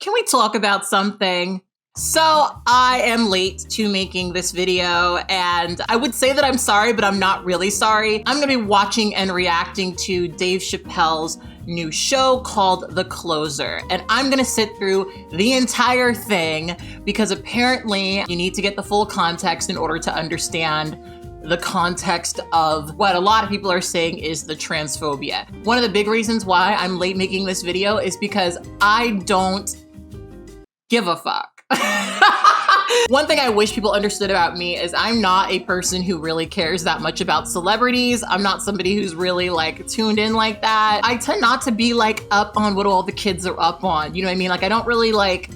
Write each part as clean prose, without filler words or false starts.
Can we talk about something? So I am late to making this video, and I would say that I'm sorry, but I'm not really sorry. I'm gonna be watching and reacting to Dave Chappelle's new show called The Closer, and I'm gonna sit through the entire thing because apparently you need to get the full context in order to understand the context of what a lot of people are saying is the transphobia. One of the big reasons why I'm late making this video is because I don't give a fuck. One thing I wish people understood about me is I'm not a person who really cares that much about celebrities. I'm not somebody who's really like tuned in like that. I tend not to be like up on what all the kids are up on. You know what I mean? Like I don't really like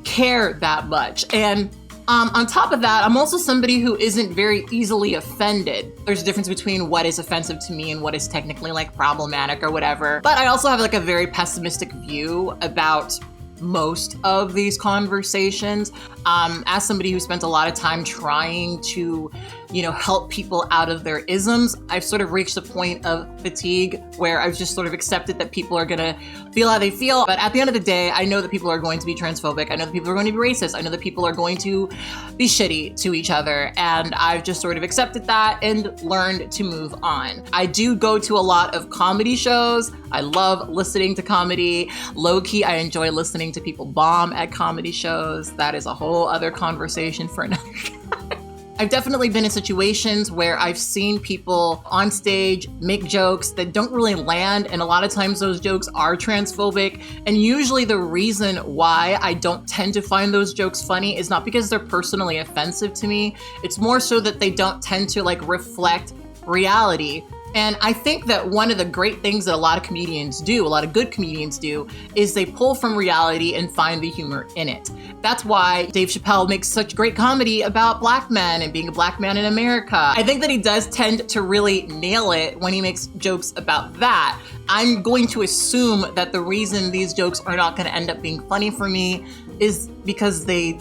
care that much. And on top of that, I'm also somebody who isn't very easily offended. There's a difference between what is offensive to me and what is technically like problematic or whatever. But I also have like a very pessimistic view about most of these conversations. As somebody who spent a lot of time trying to, help people out of their isms, I've sort of reached a point of fatigue where I've just sort of accepted that people are gonna feel how they feel. But at the end of the day, I know that people are going to be transphobic. I know that people are going to be racist. I know that people are going to be shitty to each other. And I've just sort of accepted that and learned to move on. I do go to a lot of comedy shows. I love listening to comedy. Low-key, I enjoy listening to people bomb at comedy shows. That is a whole other conversation for another time. I've definitely been in situations where I've seen people on stage make jokes that don't really land, and a lot of times those jokes are transphobic. And usually the reason why I don't tend to find those jokes funny is not because they're personally offensive to me. It's more so that they don't tend to like reflect reality. And I think that one of the great things that a lot of comedians do, a lot of good comedians do, is they pull from reality and find the humor in it. That's why Dave Chappelle makes such great comedy about Black men and being a Black man in America. I think that he does tend to really nail it when he makes jokes about that. I'm going to assume that the reason these jokes are not going to end up being funny for me is because they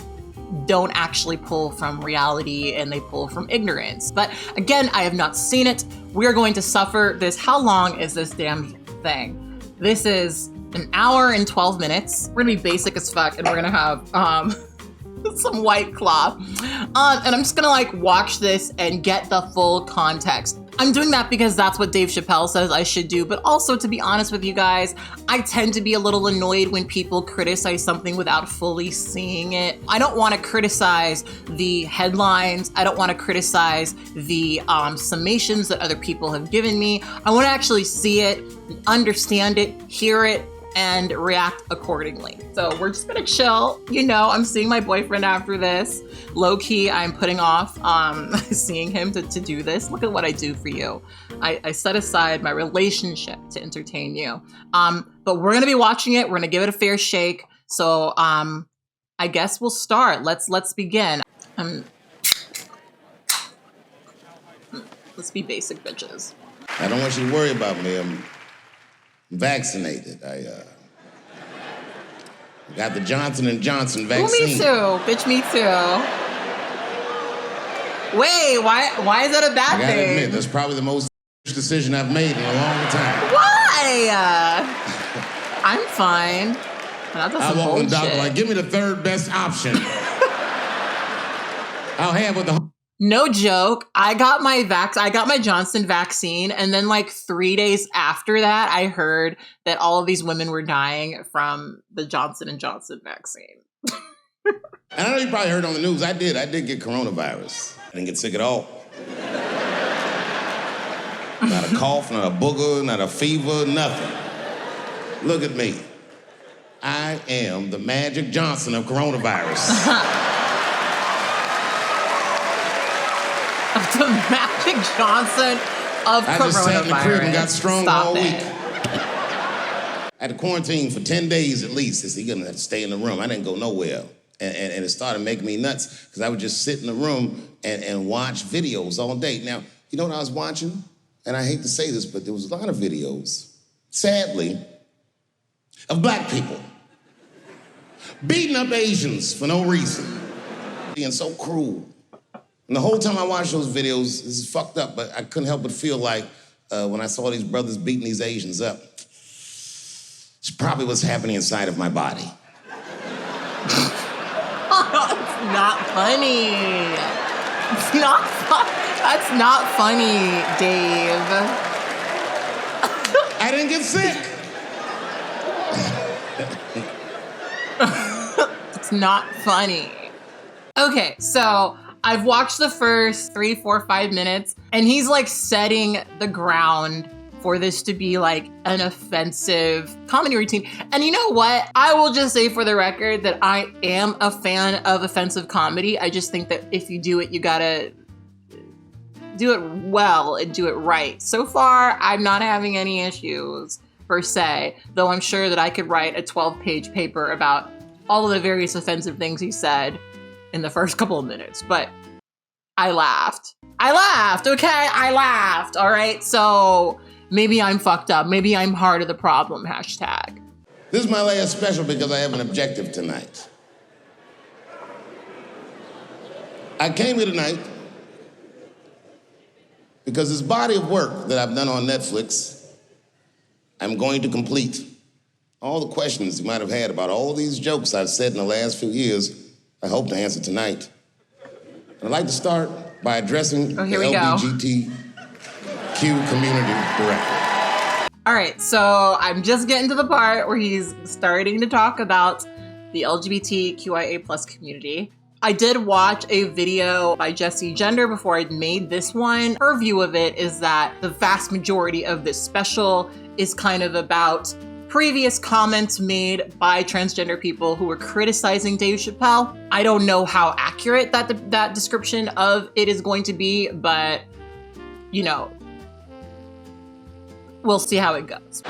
don't actually pull from reality and they pull from ignorance. But again, I have not seen it. We're going to suffer this. How long is this damn thing? This is an hour and 12 minutes. We're gonna be basic as fuck and we're gonna have some White Claw. And I'm just gonna like watch this and get the full context. I'm doing that because that's what Dave Chappelle says I should do, but also, to be honest with you guys, I tend to be a little annoyed when people criticize something without fully seeing it. I don't want to criticize the headlines. I don't want to criticize the summations that other people have given me. I want to actually see it, understand it, hear it, and react accordingly. So we're just gonna chill. I'm seeing my boyfriend after this. Low-key, I'm putting off seeing him to do this. Look at what I do for you. I set aside my relationship to entertain you. But we're gonna be watching it. We're gonna give it a fair shake. So I guess we'll start. Let's begin. Let's be basic bitches. I don't want you to worry about me. I'm vaccinated. I got the Johnson & Johnson vaccine. Oh, me too. Bitch, me too. Wait, why is that a bad thing? I gotta admit, that's probably the most decision I've made in a long time. Why? I'm fine. I walk in the doctor like, give me the third best option. I'll have with the... No joke. I got my Johnson vaccine, and then like 3 days after that, I heard that all of these women were dying from the Johnson & Johnson vaccine. And I know you probably heard on the news, I did get coronavirus. I didn't get sick at all. Not a cough, not a booger, not a fever, nothing. Look at me. I am the Magic Johnson of coronavirus. The Magic Johnson of coronavirus. I just sat in the crib and got strong all week. I had to quarantine for 10 days at least. You're gonna have to stay in the room. I didn't go nowhere. And it started making me nuts because I would just sit in the room and watch videos all day. Now, you know what I was watching? And I hate to say this, but there was a lot of videos, sadly, of Black people beating up Asians for no reason. Being so cruel. And the whole time I watched those videos, this is fucked up, but I couldn't help but feel like when I saw these brothers beating these Asians up, it's probably what's happening inside of my body. It's not funny. It's not fun. That's not funny, Dave. I didn't get sick. It's not funny. Okay, so I've watched the first 3, 4, 5 minutes, and he's like setting the ground for this to be like an offensive comedy routine. And you know what? I will just say for the record that I am a fan of offensive comedy. I just think that if you do it, you gotta do it well and do it right. So far, I'm not having any issues per se, though I'm sure that I could write a 12-page paper about all of the various offensive things he said in the first couple of minutes. But I laughed. Okay? I laughed. All right? So maybe I'm fucked up. Maybe I'm part of the problem, hashtag. This is my last special because I have an objective tonight. I came here tonight because this body of work that I've done on Netflix, I'm going to complete. All the questions you might have had about all these jokes I've said in the last few years, I hope to answer tonight. And I'd like to start by addressing the LGBTQ community directly. All right, so I'm just getting to the part where he's starting to talk about the LGBTQIA plus community. I did watch a video by Jessie Gender before I made this one. Her view of it is that the vast majority of this special is kind of about previous comments made by transgender people who were criticizing Dave Chappelle. I don't know how accurate that description of it is going to be, but, you know, we'll see how it goes.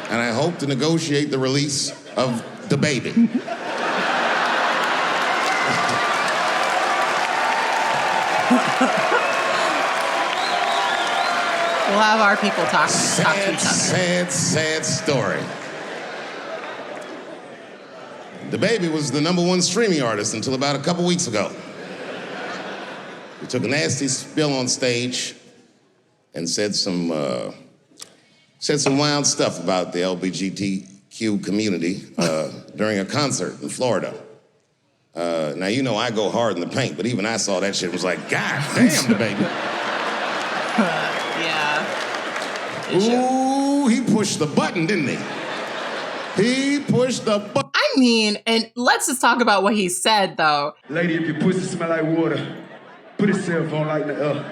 And I hope to negotiate the release of Dababy. We'll have our people talk to each other. Sad story. Dababy was the #1 streaming artist until about a couple weeks ago. He took a nasty spill on stage and said some wild stuff about the LGBTQ community during a concert in Florida. Now, you know I go hard in the paint, but even I saw that shit and was like, God damn, Dababy. Yeah. Ooh, he pushed the button, didn't he? He pushed the button. I mean, and let's just talk about what he said, though. Lady, if your pussy smell like water, put your cell phone light in the air.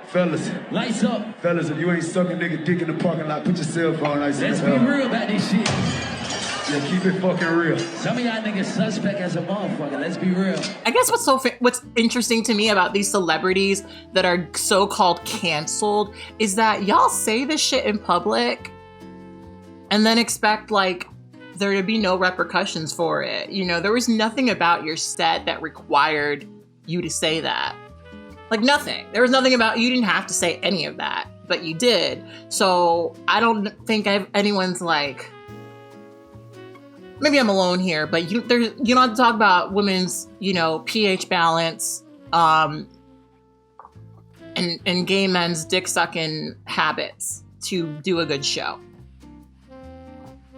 Fellas. Lights up. Fellas, if you ain't sucking nigga dick in the parking lot, put your cell phone lights in the air. Let's be real about this shit. Yeah, keep it fucking real. Some of y'all niggas suspect as a motherfucker. Let's be real. I guess what's interesting to me about these celebrities that are so-called canceled is that y'all say this shit in public and then expect, like, there to be no repercussions for it. You know, there was nothing about your set that required you to say that. Like, nothing. There was nothing about, you didn't have to say any of that, but you did. So I don't think anyone's like, maybe I'm alone here, but you don't have to talk about women's, you know, pH balance, and gay men's dick sucking habits to do a good show.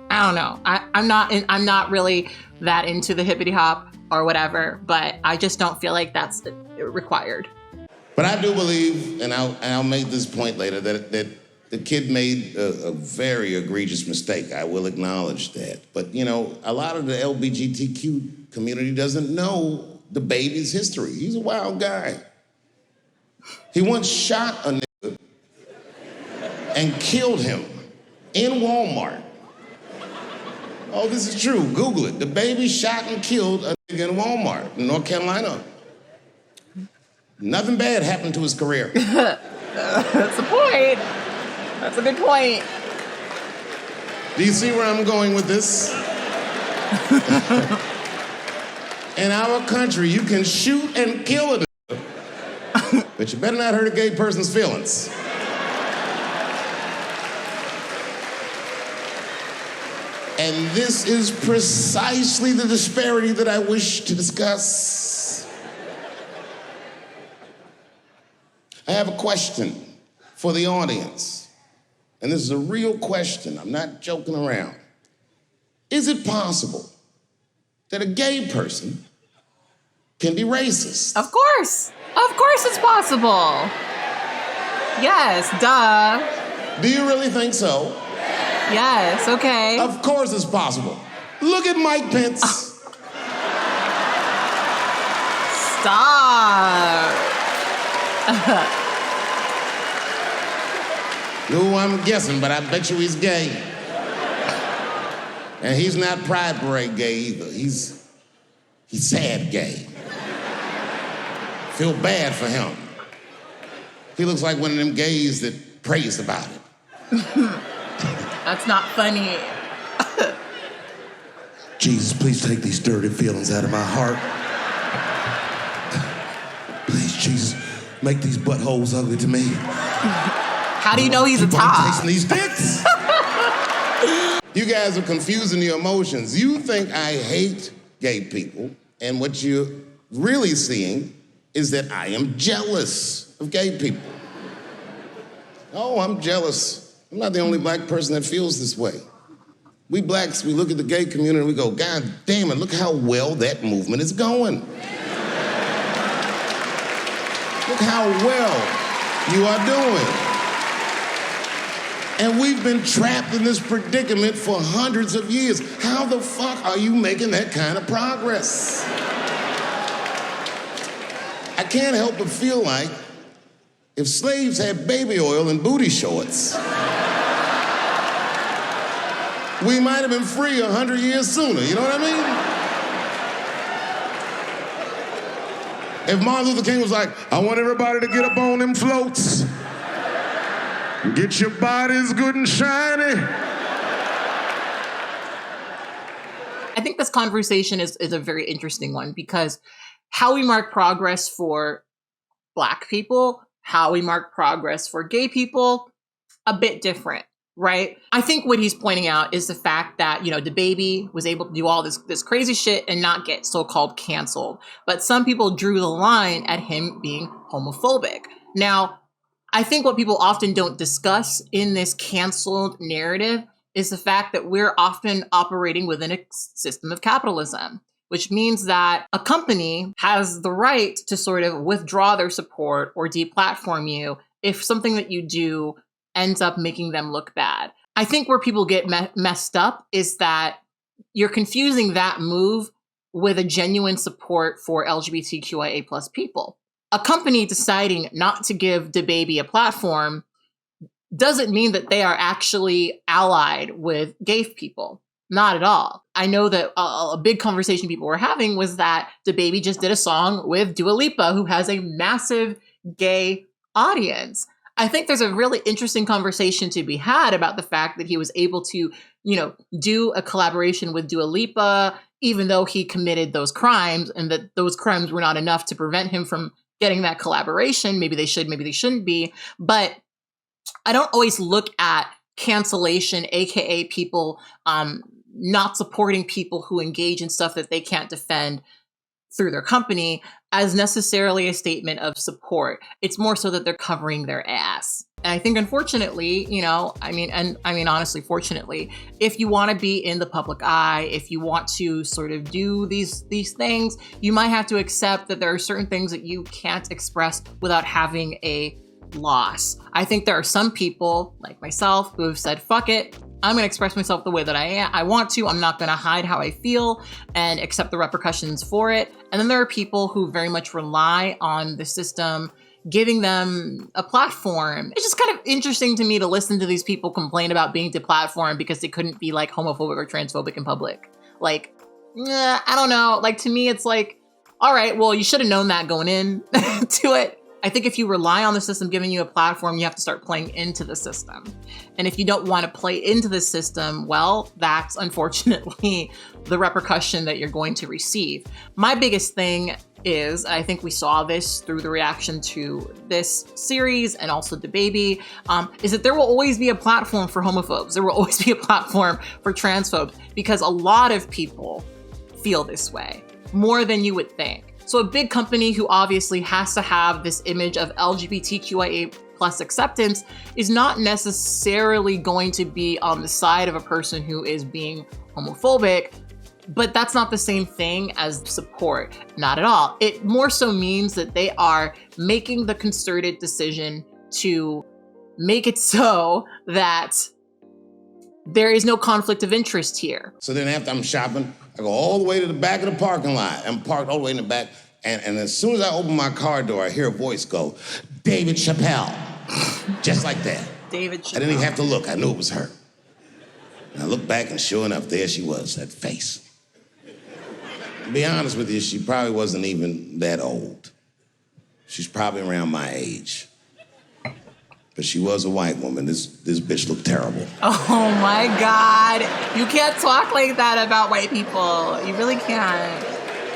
I don't know. I'm not really that into the hippity hop or whatever, but I just don't feel like that's required. But I do believe, and I'll make this point later, that the kid made a very egregious mistake. I will acknowledge that. But, you know, a lot of the LGBTQ community doesn't know Dababy's history. He's a wild guy. He once shot a nigga and killed him in Walmart. Oh, this is true. Google it. Dababy shot and killed a nigga in Walmart in North Carolina. Nothing bad happened to his career. That's a point. That's a good point. Do you see where I'm going with this? In our country, you can shoot and kill a nigga, but you better not hurt a gay person's feelings. And this is precisely the disparity that I wish to discuss. I have a question for the audience. And this is a real question. I'm not joking around. Is it possible that a gay person can be racist. Of course it's possible. Yes, duh. Do you really think so? Yes, okay. Of course it's possible. Look at Mike Pence. Stop. No, I'm guessing, but I bet you he's gay. And he's not Pride Parade gay either. He's sad gay. Feel bad for him. He looks like one of them gays that prays about it. That's not funny. Jesus, please take these dirty feelings out of my heart. Please, Jesus, make these buttholes ugly to me. How do you know he's a top? Tasting these dicks. You guys are confusing your emotions. You think I hate gay people, and what you're really seeing is that I am jealous of gay people. Oh, I'm jealous. I'm not the only black person that feels this way. We blacks, we look at the gay community and we go, God damn it, look how well that movement is going. Look how well you are doing. And we've been trapped in this predicament for hundreds of years. How the fuck are you making that kind of progress? I can't help but feel like if slaves had baby oil and booty shorts, we might have been free 100 years sooner, you know what I mean? If Martin Luther King was like, I want everybody to get up on them floats, get your bodies good and shiny. I think this conversation is a very interesting one because how we mark progress for Black people, how we mark progress for gay people, a bit different, right? I think what he's pointing out is the fact that, you know, Dababy was able to do all this crazy shit and not get so-called canceled. But some people drew the line at him being homophobic. Now, I think what people often don't discuss in this canceled narrative is the fact that we're often operating within a system of capitalism, which means that a company has the right to sort of withdraw their support or deplatform you if something that you do ends up making them look bad. I think where people get messed up is that you're confusing that move with a genuine support for LGBTQIA+ people. A company deciding not to give Dababy a platform doesn't mean that they are actually allied with gay people. Not at all. I know that a big conversation people were having was that Dababy just did a song with Dua Lipa, who has a massive gay audience. I think there's a really interesting conversation to be had about the fact that he was able to, you know, do a collaboration with Dua Lipa, even though he committed those crimes, and that those crimes were not enough to prevent him from getting that collaboration. Maybe they should, maybe they shouldn't be. But I don't always look at cancellation, aka people not supporting people who engage in stuff that they can't defend through their company, as necessarily a statement of support. It's more so that they're covering their ass. And I think, unfortunately, you know, honestly, fortunately, if you want to be in the public eye, if you want to sort of do these things, you might have to accept that there are certain things that you can't express without having a loss. I think there are some people like myself who have said, fuck it, I'm going to express myself the way that I want to. I'm not going to hide how I feel and accept the repercussions for it. And then there are people who very much rely on the system giving them a platform. It's just kind of interesting to me to listen to these people complain about being deplatformed because they couldn't be like homophobic or transphobic in public. Like, I don't know. Like, to me, it's like, all right, well, you should have known that going in to it. I think if you rely on the system giving you a platform, you have to start playing into the system. And if you don't want to play into the system, well, that's unfortunately the repercussion that you're going to receive. My biggest thing is, I think we saw this through the reaction to this series and also Dababy, is that there will always be a platform for homophobes. There will always be a platform for transphobes, because a lot of people feel this way, more than you would think. So a big company who obviously has to have this image of LGBTQIA+ acceptance is not necessarily going to be on the side of a person who is being homophobic, But that's not the same thing as support. Not at all. It more so means that they are making the concerted decision to make it so that there is no conflict of interest here. So then after I'm shopping, I go all the way to the back of the parking lot. I'm parked all the way in the back. And as soon as I open my car door, I hear a voice go, David Chappelle. Just like that. David Chappelle. I didn't even have to look. I knew it was her. And I looked back, and sure enough, there she was, that face. To be honest with you, she probably wasn't even that old. She's probably around my age. But she was a white woman. This bitch looked terrible. Oh my God. You can't talk like that about white people. You really can't.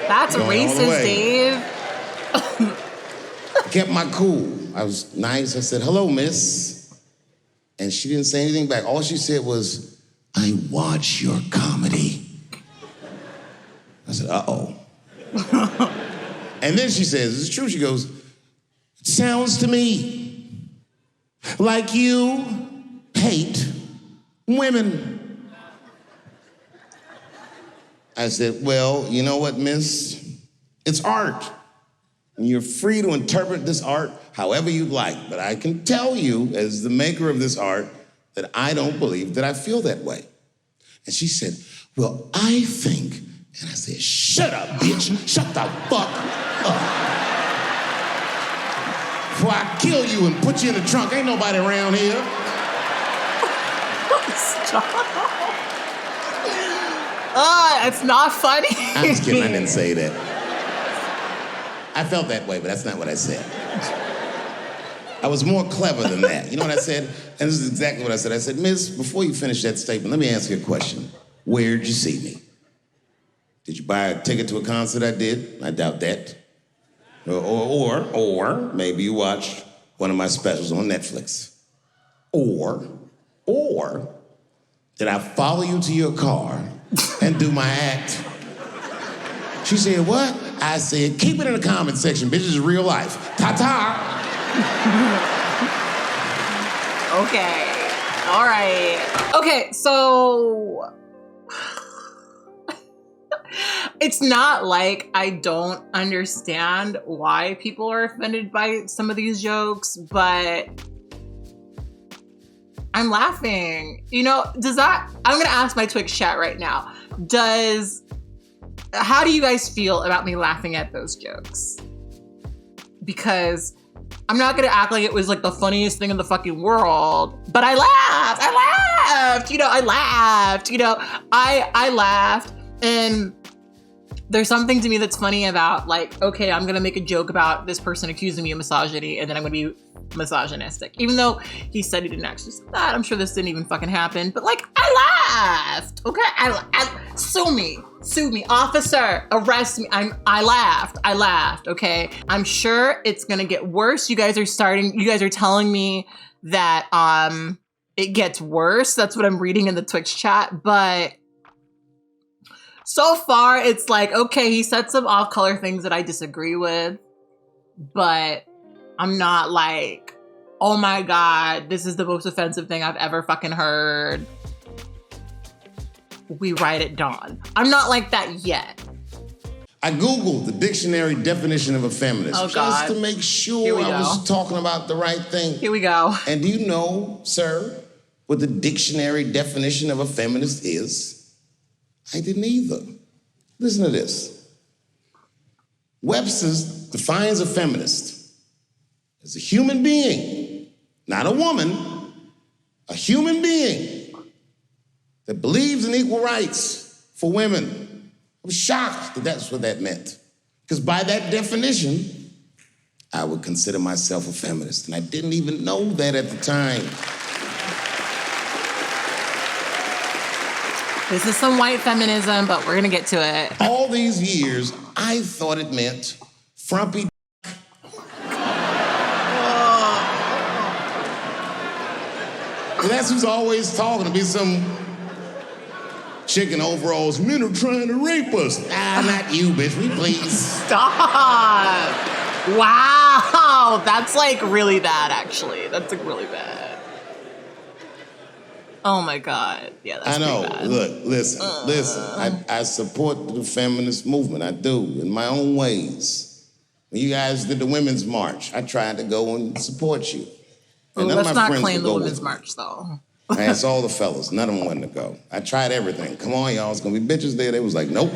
That's racist, Dave. I kept my cool. I was nice. I said, hello, miss. And she didn't say anything back. All she said was, I watch your comedy. I said, uh-oh. And then she says, it's true. She goes, it sounds to me like you hate women. I said, well, you know what, miss? It's art. And you're free to interpret this art however you'd like. But I can tell you, as the maker of this art, that I don't believe that I feel that way. And she said, well, I think, and I said, shut up, bitch. Shut the fuck up. Before I kill you and put you in the trunk, ain't nobody around here. Stop. It's not funny. I'm just kidding, I didn't say that. I felt that way, but that's not what I said. I was more clever than that. You know what I said? And this is exactly what I said. I said, miss, before you finish that statement, let me ask you a question. Where'd you see me? Did you buy a ticket to a concert I did? I doubt that. Or maybe you watched one of my specials on Netflix. Or did I follow you to your car and do my act? She said, what? I said, keep it in the comment section, bitch, this is real life. Ta-ta! Okay. All right. Okay, so it's not like I don't understand why people are offended by some of these jokes, but I'm laughing. You know, I'm gonna ask my Twitch chat right now. How do you guys feel about me laughing at those jokes? Because I'm not gonna act like it was like the funniest thing in the fucking world, but I laughed. You know, I laughed. And there's something to me that's funny about, like, okay, I'm gonna make a joke about this person accusing me of misogyny, and then I'm gonna be misogynistic. Even though he said he didn't actually say that, I'm sure this didn't even fucking happen, but like, I laughed, okay? Sue me, officer, arrest me. I laughed, okay? I'm sure it's gonna get worse. You guys are telling me that it gets worse. That's what I'm reading in the Twitch chat, but so far, it's like, okay, he said some off-color things that I disagree with, but I'm not like, oh my God, this is the most offensive thing I've ever fucking heard. We write at dawn. I'm not like that yet. I Googled the dictionary definition of a feminist just to make sure I was talking about the right thing. Here we go. And do you know, sir, what the dictionary definition of a feminist is? I didn't either. Listen to this. Webster defines a feminist as a human being, not a woman, a human being that believes in equal rights for women. I was shocked that that's what that meant. Because by that definition, I would consider myself a feminist. And I didn't even know that at the time. This is some white feminism, but we're gonna get to it. All these years, I thought it meant frumpy. That's who's always talking to be some chick in overalls. Men are trying to rape us. Not you, bitch. We please. Stop. Wow. That's like really bad, actually. That's like really bad. Oh my God. Yeah, that's I know. pretty bad. Look, listen. I support the feminist movement. I do, in my own ways. When you guys did the Women's March, I tried to go and support you. And none of Let's my not friends claim would the go Women's with me. March, though. I asked all the fellas. None of them wanted to go. I tried everything. Come on, y'all. It's going to be bitches there. They was like, nope.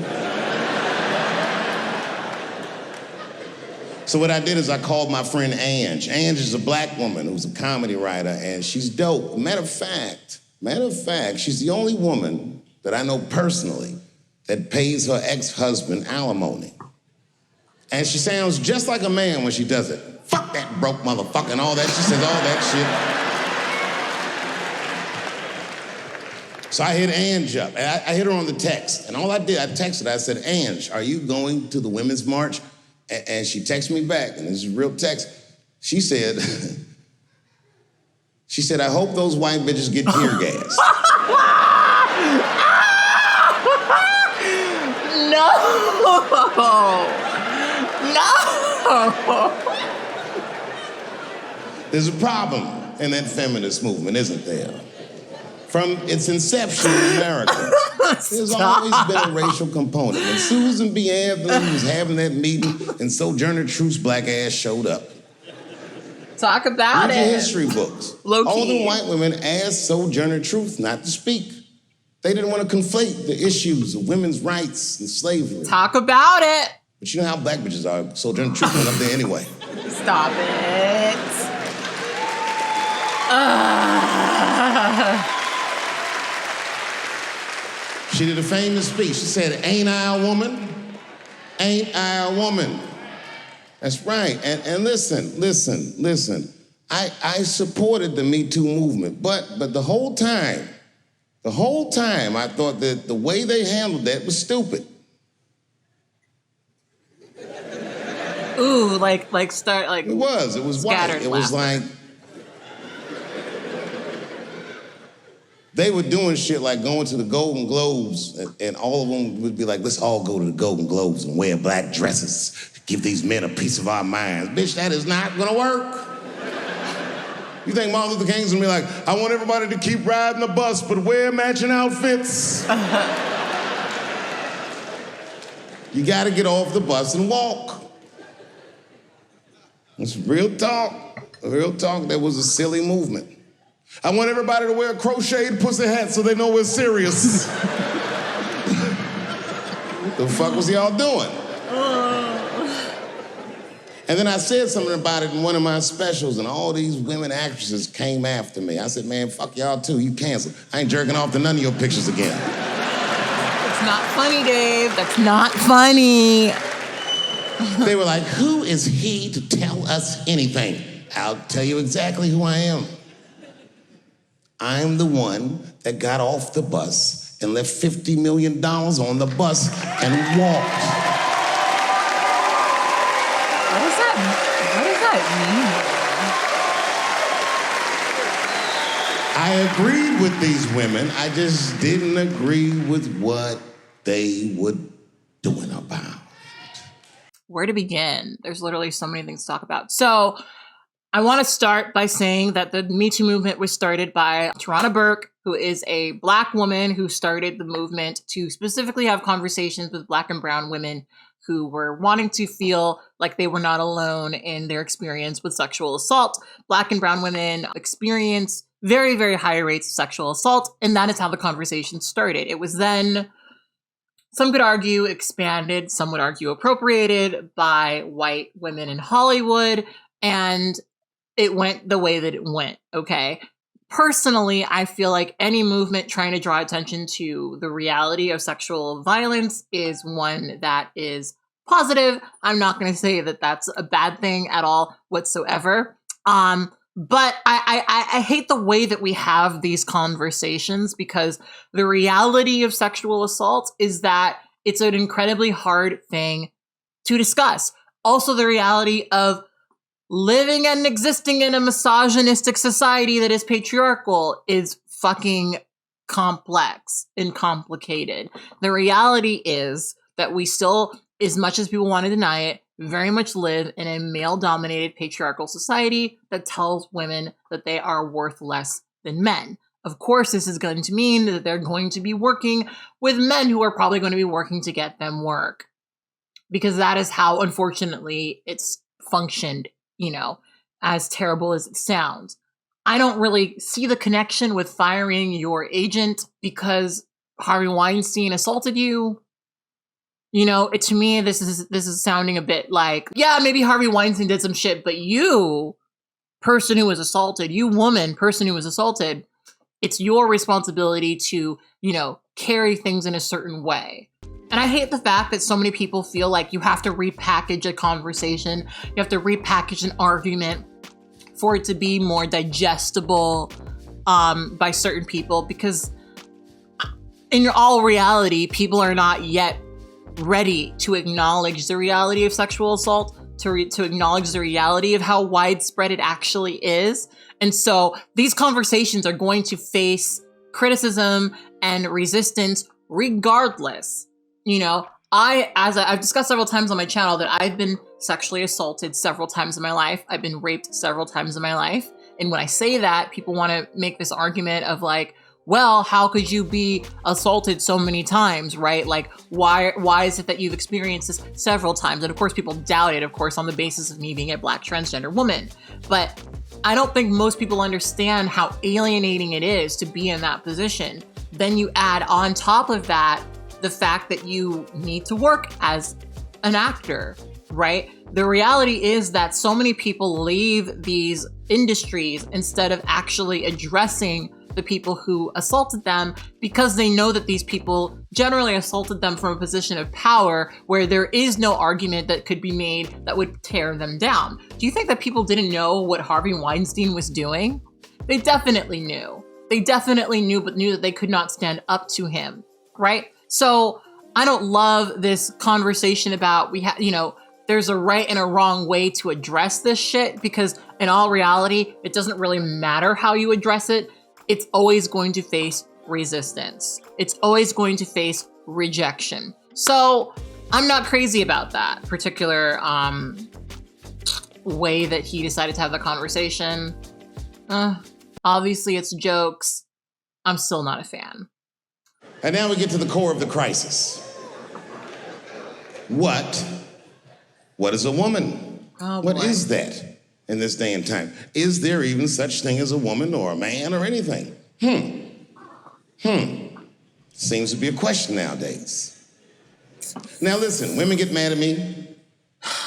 So what I did is I called my friend Ange. Ange is a black woman who's a comedy writer, and she's dope. Matter of fact, she's the only woman that I know personally that pays her ex-husband alimony. And she sounds just like a man when she does it. Fuck that broke motherfucker and all that. She says all that shit. So I hit Ange up, and I hit her on the text. And all I did, I texted her, I said, Ange, are you going to the Women's March? And she texted me back, and this is a real text. She said, I hope those white bitches get tear gas. No! There's a problem in that feminist movement, isn't there? From its inception in America, there's always been a racial component. When Susan B. Anthony was having that meeting and Sojourner Truth's black ass showed up. Talk about Read it. your history books. Low-key. All the white women asked Sojourner Truth not to speak. They didn't want to conflate the issues of women's rights and slavery. Talk about it. But you know how black bitches are. Sojourner Truth went up there anyway. Stop it. She did a famous speech. She said, ain't I a woman? Ain't I a woman? That's right. And listen. I supported the MeToo movement, but the whole time, I thought that the way they handled that was stupid. Ooh, like It was scattered white. It was laughter. like, they were doing shit like going to the Golden Globes, and all of them would be like, let's all go to the Golden Globes and wear black dresses to give these men a piece of our minds. Bitch, that is not gonna work. You think Martin Luther King's gonna be like, I want everybody to keep riding the bus, but wear matching outfits? You gotta get off the bus and walk. It's real talk. Real talk, that was a silly movement. I want everybody to wear a crocheted pussy hat so they know we're serious. What the fuck was y'all doing? And then I said something about it in one of my specials, and all these women actresses came after me. I said, man, fuck y'all too, you canceled. I ain't jerking off to none of your pictures again. It's not funny, Dave. That's not funny. They were like, who is he to tell us anything? I'll tell you exactly who I am. I'm the one that got off the bus and left $50 million on the bus and walked. What does that I agreed with these women. I just didn't agree with what they were doing about it. Where to begin? There's literally so many things to talk about. So I want to start by saying that the Me Too movement was started by Tarana Burke, who is a black woman who started the movement to specifically have conversations with black and brown women who were wanting to feel like they were not alone in their experience with sexual assault. Black and brown women experience very, very high rates of sexual assault, and that is how the conversation started. It was then, some could argue, expanded, some would argue appropriated by white women in Hollywood, and it went the way that it went, okay? Personally, I feel like any movement trying to draw attention to the reality of sexual violence is one that is positive. I'm not going to say that that's a bad thing at all whatsoever. But I hate the way that we have these conversations, because the reality of sexual assault is that it's an incredibly hard thing to discuss. Also, the reality of living and existing in a misogynistic society that is patriarchal is fucking complex and complicated. The reality is that we still, as much as people want to deny it, very much live in a male-dominated patriarchal society that tells women that they are worth less than men. of course, this is going to mean that they're going to be working with men who are probably going to be working to get them work. Because that is how, unfortunately, it's functioned, you know, as terrible as it sounds. I don't really see the connection with firing your agent because Harvey Weinstein assaulted you. You know, to me, this is sounding a bit like, yeah, maybe Harvey Weinstein did some shit, but you, person who was assaulted, you woman, person who was assaulted, it's your responsibility to, you know, carry things in a certain way. And I hate the fact that so many people feel like you have to repackage a conversation, you have to repackage an argument for it to be more digestible by certain people, because in all reality, people are not yet ready to acknowledge the reality of sexual assault, to acknowledge the reality of how widespread it actually is. And so these conversations are going to face criticism and resistance regardless. You know, I've discussed several times on my channel that I've been sexually assaulted several times in my life. I've been raped several times in my life. And when I say that, people want to make this argument of like, well, how could you be assaulted so many times, right? Like, why is it that you've experienced this several times? And of course, people doubt it, of course, on the basis of me being a Black transgender woman. But I don't think most people understand how alienating it is to be in that position. Then you add on top of that the fact that you need to work as an actor, right? The reality is that so many people leave these industries instead of actually addressing the people who assaulted them, because they know that these people generally assaulted them from a position of power where there is no argument that could be made that would tear them down. Do you think that people didn't know what Harvey Weinstein was doing? They definitely knew. They definitely knew, but knew that they could not stand up to him, right? So I don't love this conversation about there's a right and a wrong way to address this shit, because in all reality, it doesn't really matter how you address it. It's always going to face resistance. It's always going to face rejection. So I'm not crazy about that particular way that he decided to have the conversation. Obviously, it's jokes. I'm still not a fan. And now we get to the core of the crisis. What is a woman? Oh, what boy. is that in this day and time? Is there even such thing as a woman or a man or anything? Seems to be a question nowadays. Now listen, women get mad at me,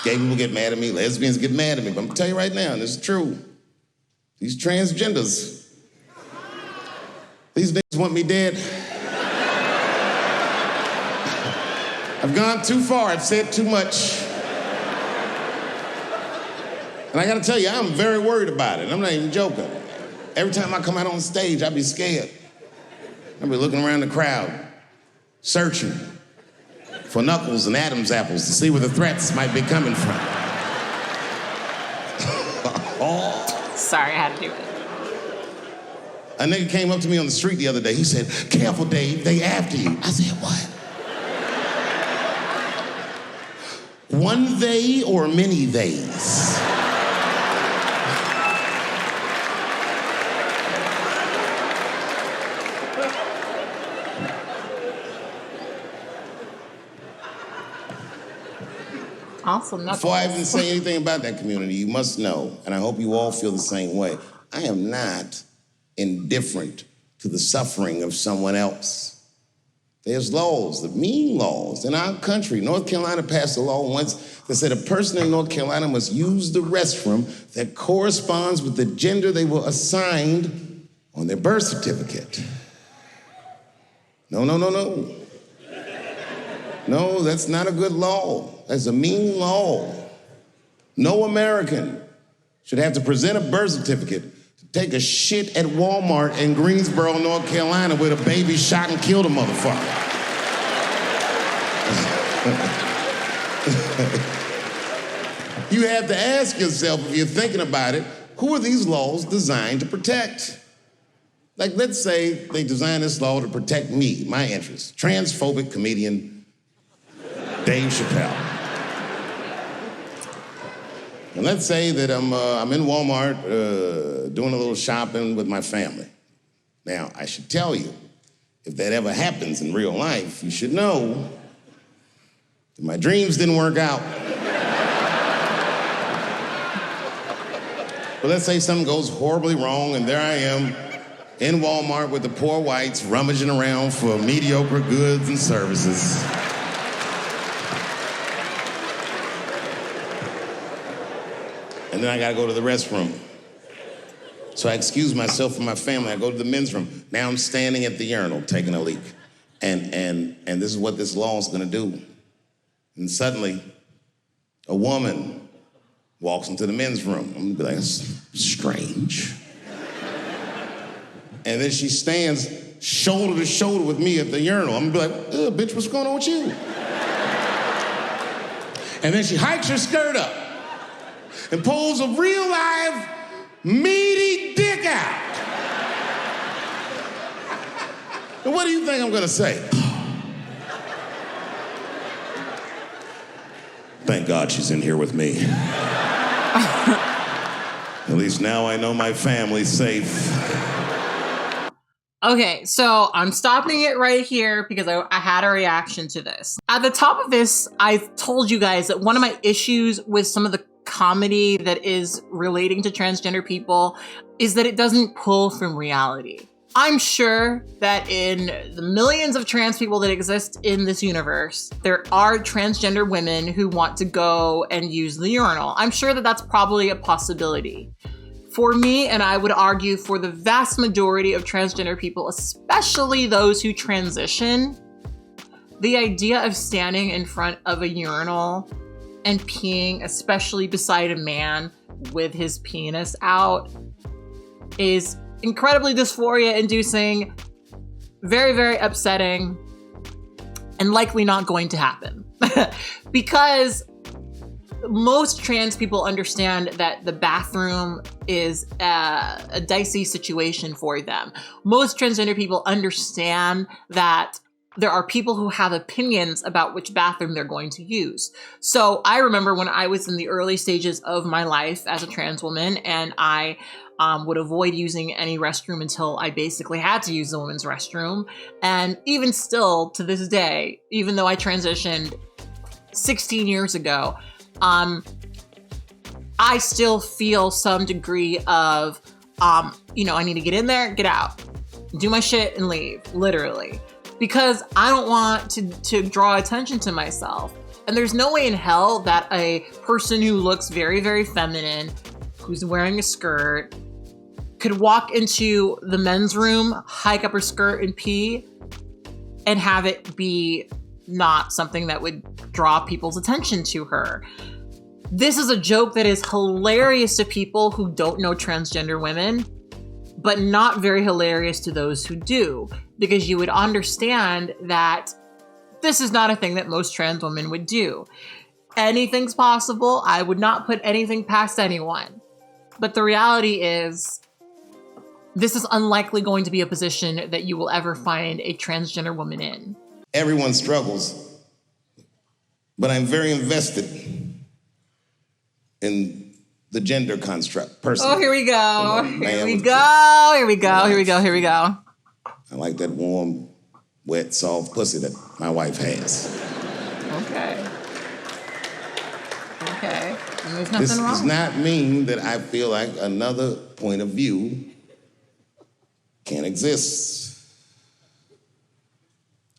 gay people get mad at me, lesbians get mad at me, but I'm gonna tell you right now, and this is true, these transgenders, these niggas want me dead. I've gone too far, I've said too much. And I gotta tell you, I'm very worried about it. I'm not even joking. Every time I come out on stage, I be scared. I be looking around the crowd, searching for knuckles and Adam's apples to see where the threats might be coming from. Sorry, I had to do it. A nigga came up to me on the street the other day. He said, "Careful, Dave, they after you." I said, "What? One they or many theys?" Awesome. Before I even say anything about that community, you must know, and I hope you all feel the same way, I am not indifferent to the suffering of someone else. There's laws, the mean laws. In our country, North Carolina passed a law once that said a person in North Carolina must use the restroom that corresponds with the gender they were assigned on their birth certificate. No. No, that's not a good law. That's a mean law. No American should have to present a birth certificate to take a shit at Walmart in Greensboro, North Carolina, where the baby shot and killed a motherfucker. You have to ask yourself, if you're thinking about it, who are these laws designed to protect? Like, let's say they designed this law to protect me, my interests. Transphobic comedian Dave Chappelle. And let's say that I'm in Walmart doing a little shopping with my family. Now, I should tell you, if that ever happens in real life, you should know that my dreams didn't work out. But let's say something goes horribly wrong, and there I am in Walmart with the poor whites rummaging around for mediocre goods and services. And then I gotta go to the restroom. So I excuse myself from my family. I go to the men's room. Now I'm standing at the urinal taking a leak. And this is what this law is gonna do. And suddenly, a woman walks into the men's room. I'm gonna be like, that's strange. And then she stands shoulder to shoulder with me at the urinal. I'm gonna be like, bitch, what's going on with you? And then she hikes her skirt up and pulls a real live, meaty dick out. And what do you think I'm gonna say? Thank God she's in here with me. At least now I know my family's safe. Okay, so I'm stopping it right here because I had a reaction to this. At the top of this, I've told you guys that one of my issues with some of the comedy that is relating to transgender people is that it doesn't pull from reality. I'm sure that in the millions of trans people that exist in this universe, there are transgender women who want to go and use the urinal. I'm sure that that's probably a possibility. For me, and I would argue for the vast majority of transgender people, especially those who transition, the idea of standing in front of a urinal and peeing, especially beside a man with his penis out, is incredibly dysphoria-inducing, very, very upsetting, and likely not going to happen. Because most trans people understand that the bathroom is a dicey situation for them. Most transgender people understand that there are people who have opinions about which bathroom they're going to use. So I remember when I was in the early stages of my life as a trans woman, and I would avoid using any restroom until I basically had to use the women's restroom. And even still to this day, even though I transitioned 16 years ago, I still feel some degree of, I need to get in there, get out, do my shit and leave, literally. Because I don't want to draw attention to myself. And there's no way in hell that a person who looks very, very feminine, who's wearing a skirt, could walk into the men's room, hike up her skirt and pee, and have it be not something that would draw people's attention to her. This is a joke that is hilarious to people who don't know transgender women, but not very hilarious to those who do, because you would understand that this is not a thing that most trans women would do. Anything's possible. I would not put anything past anyone. But the reality is, this is unlikely going to be a position that you will ever find a transgender woman in. Everyone struggles, but I'm very invested in the gender construct, personally. Oh, here we go. Here we go. I like that warm, wet, soft pussy that my wife has. Okay. And there's nothing This wrong. does not mean that I feel like another point of view can exist.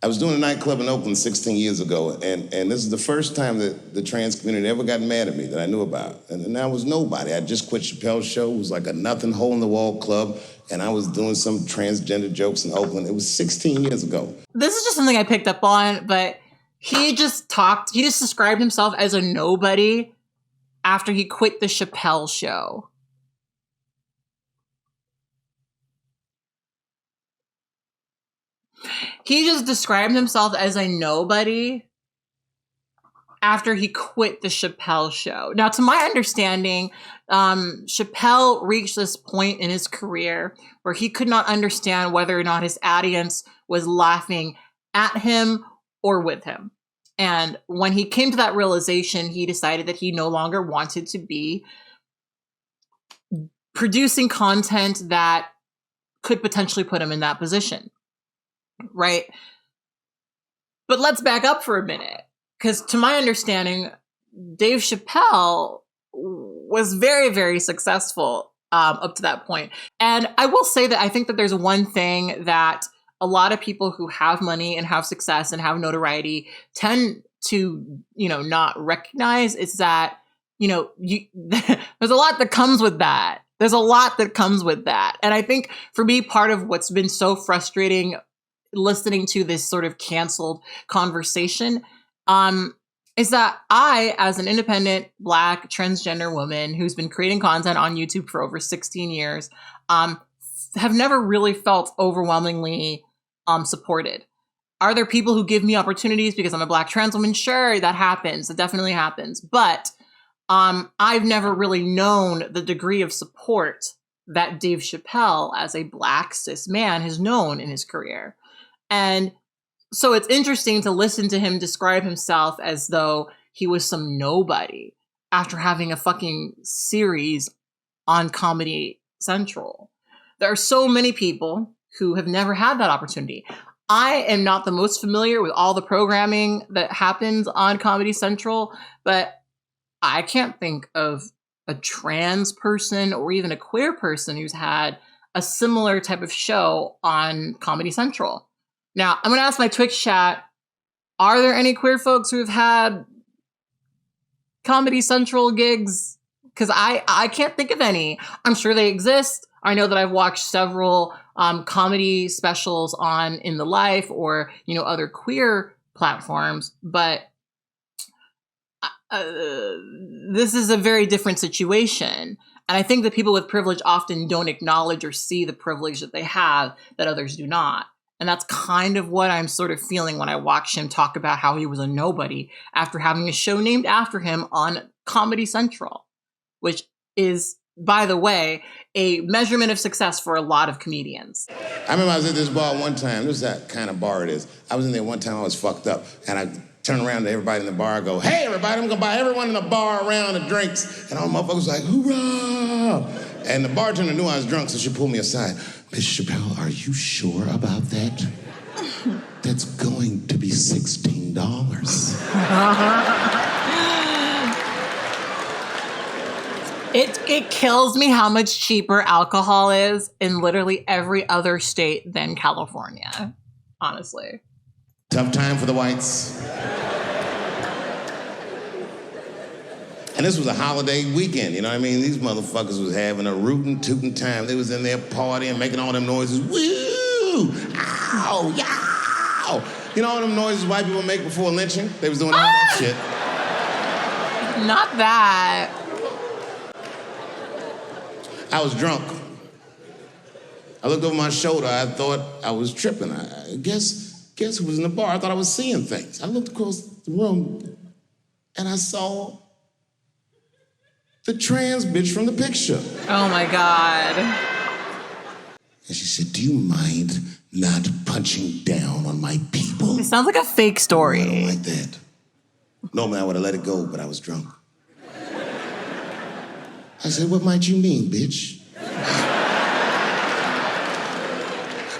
I was doing a nightclub in Oakland 16 years ago, and this is the first time that the trans community ever got mad at me that I knew about. And I was nobody. I just quit Chappelle's show. It was like a nothing hole-in-the-wall club, and I was doing some transgender jokes in Oakland. It was 16 years ago. This is just something I picked up on, but he just described himself as a nobody after he quit the Chappelle show. He just described himself as a nobody after he quit the Chappelle show. Now, to my understanding, Chappelle reached this point in his career where he could not understand whether or not his audience was laughing at him or with him. And when he came to that realization, he decided that he no longer wanted to be producing content that could potentially put him in that position, right? But let's back up for a minute, because to my understanding, Dave Chappelle was very, very successful up to that point. And I will say that I think that there's one thing that a lot of people who have money and have success and have notoriety tend to, not recognize is that, there's a lot that comes with that. There's a lot that comes with that. And I think for me, part of what's been so frustrating listening to this sort of canceled conversation is that I, as an independent Black transgender woman who's been creating content on YouTube for over 16 years, have never really felt overwhelmingly supported. Are there people who give me opportunities because I'm a Black trans woman? Sure, that happens. It definitely happens. But I've never really known the degree of support that Dave Chappelle, as a Black cis man, has known in his career. And so it's interesting to listen to him describe himself as though he was some nobody after having a fucking series on Comedy Central. There are so many people who have never had that opportunity. I am not the most familiar with all the programming that happens on Comedy Central, but I can't think of a trans person or even a queer person who's had a similar type of show on Comedy Central. Now, I'm going to ask my Twitch chat, are there any queer folks who have had Comedy Central gigs? Because I can't think of any. I'm sure they exist. I know that I've watched several comedy specials on In the Life or, other queer platforms, but this is a very different situation. And I think that people with privilege often don't acknowledge or see the privilege that they have that others do not. And that's kind of what I'm sort of feeling when I watch him talk about how he was a nobody after having a show named after him on Comedy Central, which is, by the way, a measurement of success for a lot of comedians. I remember I was at this bar one time. This is that kind of bar it is. I was in there one time, I was fucked up. And I turned around to everybody in the bar and go, hey, everybody, I'm going to buy everyone in the bar around the drinks. And all the motherfuckers was like, hoorah! And the bartender knew I was drunk, so she pulled me aside. Miss Chappelle, are you sure about that? That's going to be $16. It kills me how much cheaper alcohol is in literally every other state than California, honestly. Tough time for the whites. And this was a holiday weekend, you know what I mean? These motherfuckers was having a rootin' tootin' time. They was in there partying, making all them noises. Woo! Ow! Yow! You know all them noises white people make before lynching? They was doing all that shit. Not that. I was drunk. I looked over my shoulder. I thought I was tripping. I guess who was in the bar? I thought I was seeing things. I looked across the room and I saw the trans bitch from the picture. Oh my God. And she said, do you mind not punching down on my people? It sounds like a fake story. I don't like that. Normally I would have let it go, but I was drunk. I said, what might you mean, bitch?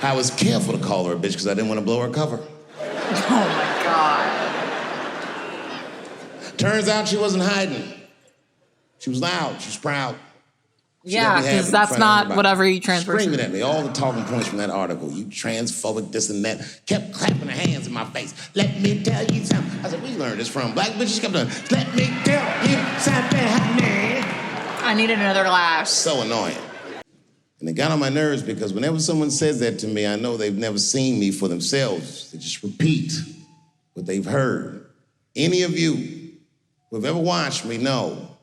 I was careful to call her a bitch because I didn't want to blow her cover. Oh my God. Turns out she wasn't hiding. She was loud, she was proud. Yeah, because that's not whatever you trans person. Screaming at me, all the talking points from that article. You transphobic, this and that. Kept clapping her hands in my face. Let me tell you something. I said, where you learned this from? Black bitches kept doing, let me tell you something, honey. I needed another laugh. So annoying. And it got on my nerves because whenever someone says that to me, I know they've never seen me for themselves. They just repeat what they've heard. Any of you who have ever watched me know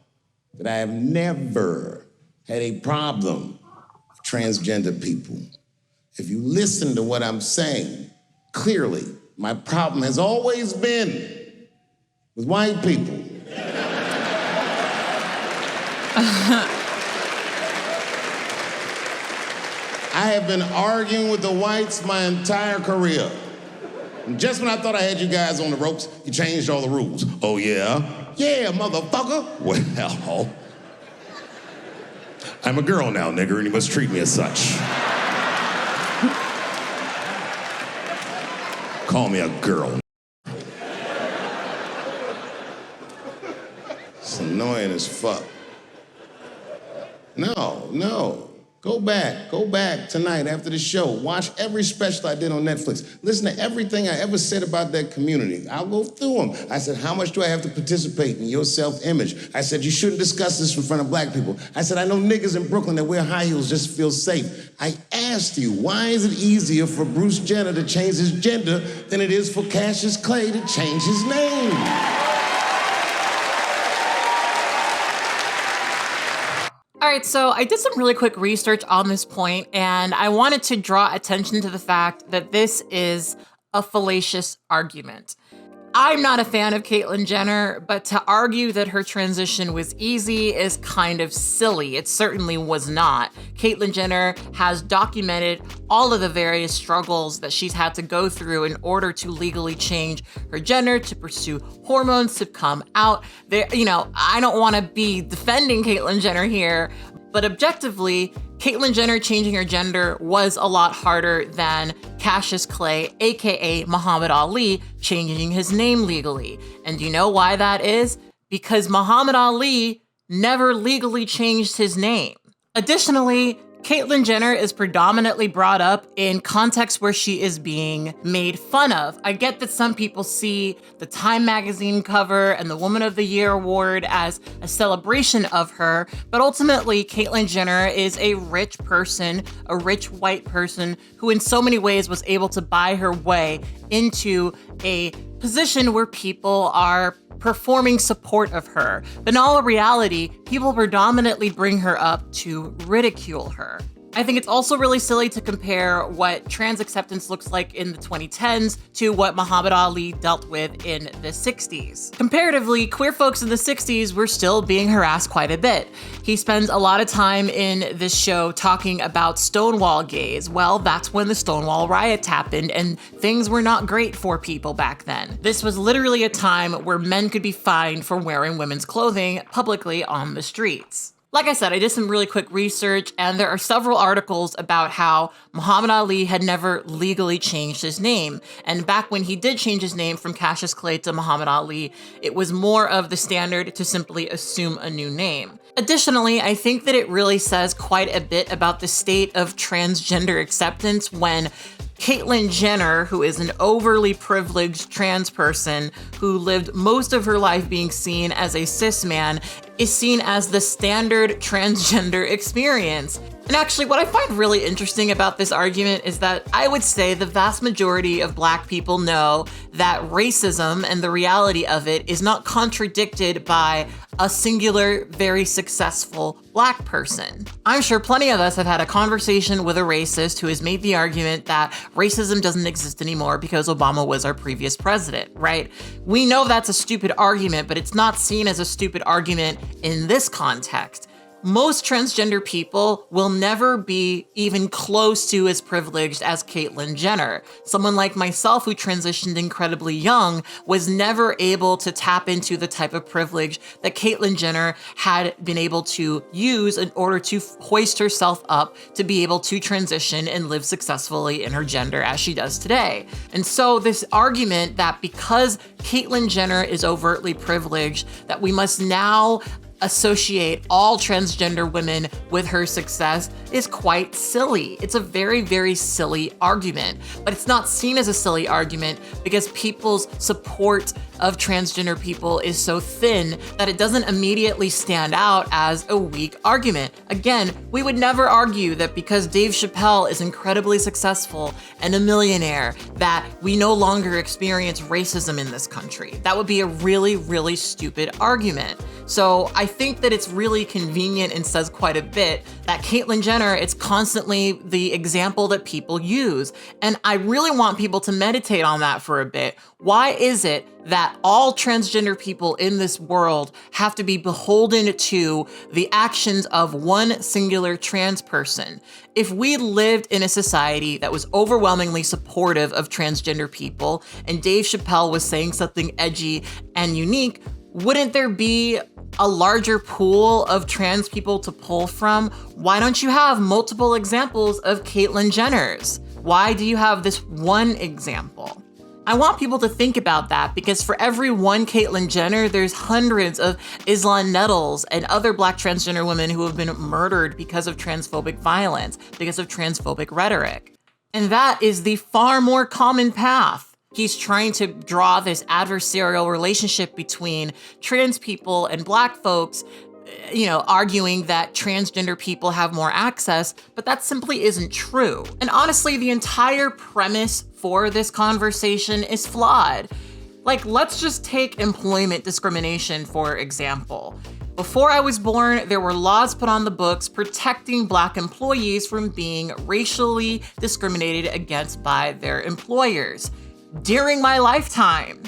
that I have never had a problem with transgender people. If you listen to what I'm saying, clearly, my problem has always been with white people. I have been arguing with the whites my entire career. And just when I thought I had you guys on the ropes, you changed all the rules. Oh, yeah? Yeah, motherfucker. Well, I'm a girl now, nigger, and you must treat me as such. Call me a girl. It's annoying as fuck. No. Go back tonight after the show. Watch every special I did on Netflix. Listen to everything I ever said about that community. I'll go through them. I said, how much do I have to participate in your self-image? I said, you shouldn't discuss this in front of black people. I said, I know niggas in Brooklyn that wear high heels just to feel safe. I asked you, why is it easier for Bruce Jenner to change his gender than it is for Cassius Clay to change his name? All right, so I did some really quick research on this point, and I wanted to draw attention to the fact that this is a fallacious argument. I'm not a fan of Caitlyn Jenner, but to argue that her transition was easy is kind of silly. It certainly was not. Caitlyn Jenner has documented all of the various struggles that she's had to go through in order to legally change her gender, to pursue hormones, to come out. I don't want to be defending Caitlyn Jenner here, but objectively, Caitlyn Jenner changing her gender was a lot harder than Cassius Clay, aka Muhammad Ali, changing his name legally. And do you know why that is? Because Muhammad Ali never legally changed his name. Additionally, Caitlyn Jenner is predominantly brought up in contexts where she is being made fun of. I get that some people see the Time magazine cover and the Woman of the Year award as a celebration of her, but ultimately Caitlyn Jenner is a rich person, a rich white person who in so many ways was able to buy her way into a position where people are performing support of her. But in all reality, people predominantly bring her up to ridicule her. I think it's also really silly to compare what trans acceptance looks like in the 2010s to what Muhammad Ali dealt with in the 60s. Comparatively, queer folks in the 60s were still being harassed quite a bit. He spends a lot of time in this show talking about Stonewall gays. Well, that's when the Stonewall riots happened, and things were not great for people back then. This was literally a time where men could be fined for wearing women's clothing publicly on the streets. Like I said, I did some really quick research, and there are several articles about how Muhammad Ali had never legally changed his name. And back when he did change his name from Cassius Clay to Muhammad Ali, it was more of the standard to simply assume a new name. Additionally, I think that it really says quite a bit about the state of transgender acceptance when Caitlyn Jenner, who is an overly privileged trans person who lived most of her life being seen as a cis man, is seen as the standard transgender experience. And actually, what I find really interesting about this argument is that I would say the vast majority of Black people know that racism and the reality of it is not contradicted by a singular, very successful Black person. I'm sure plenty of us have had a conversation with a racist who has made the argument that racism doesn't exist anymore because Obama was our previous president, right? We know that's a stupid argument, but it's not seen as a stupid argument in this context. Most transgender people will never be even close to as privileged as Caitlyn Jenner. Someone like myself who transitioned incredibly young was never able to tap into the type of privilege that Caitlyn Jenner had been able to use in order to hoist herself up to be able to transition and live successfully in her gender as she does today. And so this argument that because Caitlyn Jenner is overtly privileged, that we must now associate all transgender women with her success is quite silly. It's a very, very silly argument, but it's not seen as a silly argument because people's support of transgender people is so thin that it doesn't immediately stand out as a weak argument. Again, we would never argue that because Dave Chappelle is incredibly successful and a millionaire, that we no longer experience racism in this country. That would be a really, really stupid argument. So I think that it's really convenient and says quite a bit that Caitlyn Jenner, it's constantly the example that people use. And I really want people to meditate on that for a bit. Why is it that all transgender people in this world have to be beholden to the actions of one singular trans person? If we lived in a society that was overwhelmingly supportive of transgender people and Dave Chappelle was saying something edgy and unique, wouldn't there be a larger pool of trans people to pull from? Why don't you have multiple examples of Caitlyn Jenners? Why do you have this one example? I want people to think about that because for every one Caitlyn Jenner, there's hundreds of Islan Nettles and other Black transgender women who have been murdered because of transphobic violence, because of transphobic rhetoric. And that is the far more common path. He's trying to draw this adversarial relationship between trans people and Black folks, arguing that transgender people have more access, but that simply isn't true. And honestly, the entire premise for this conversation is flawed. Like, let's just take employment discrimination, for example. Before I was born, there were laws put on the books protecting Black employees from being racially discriminated against by their employers. During my lifetime,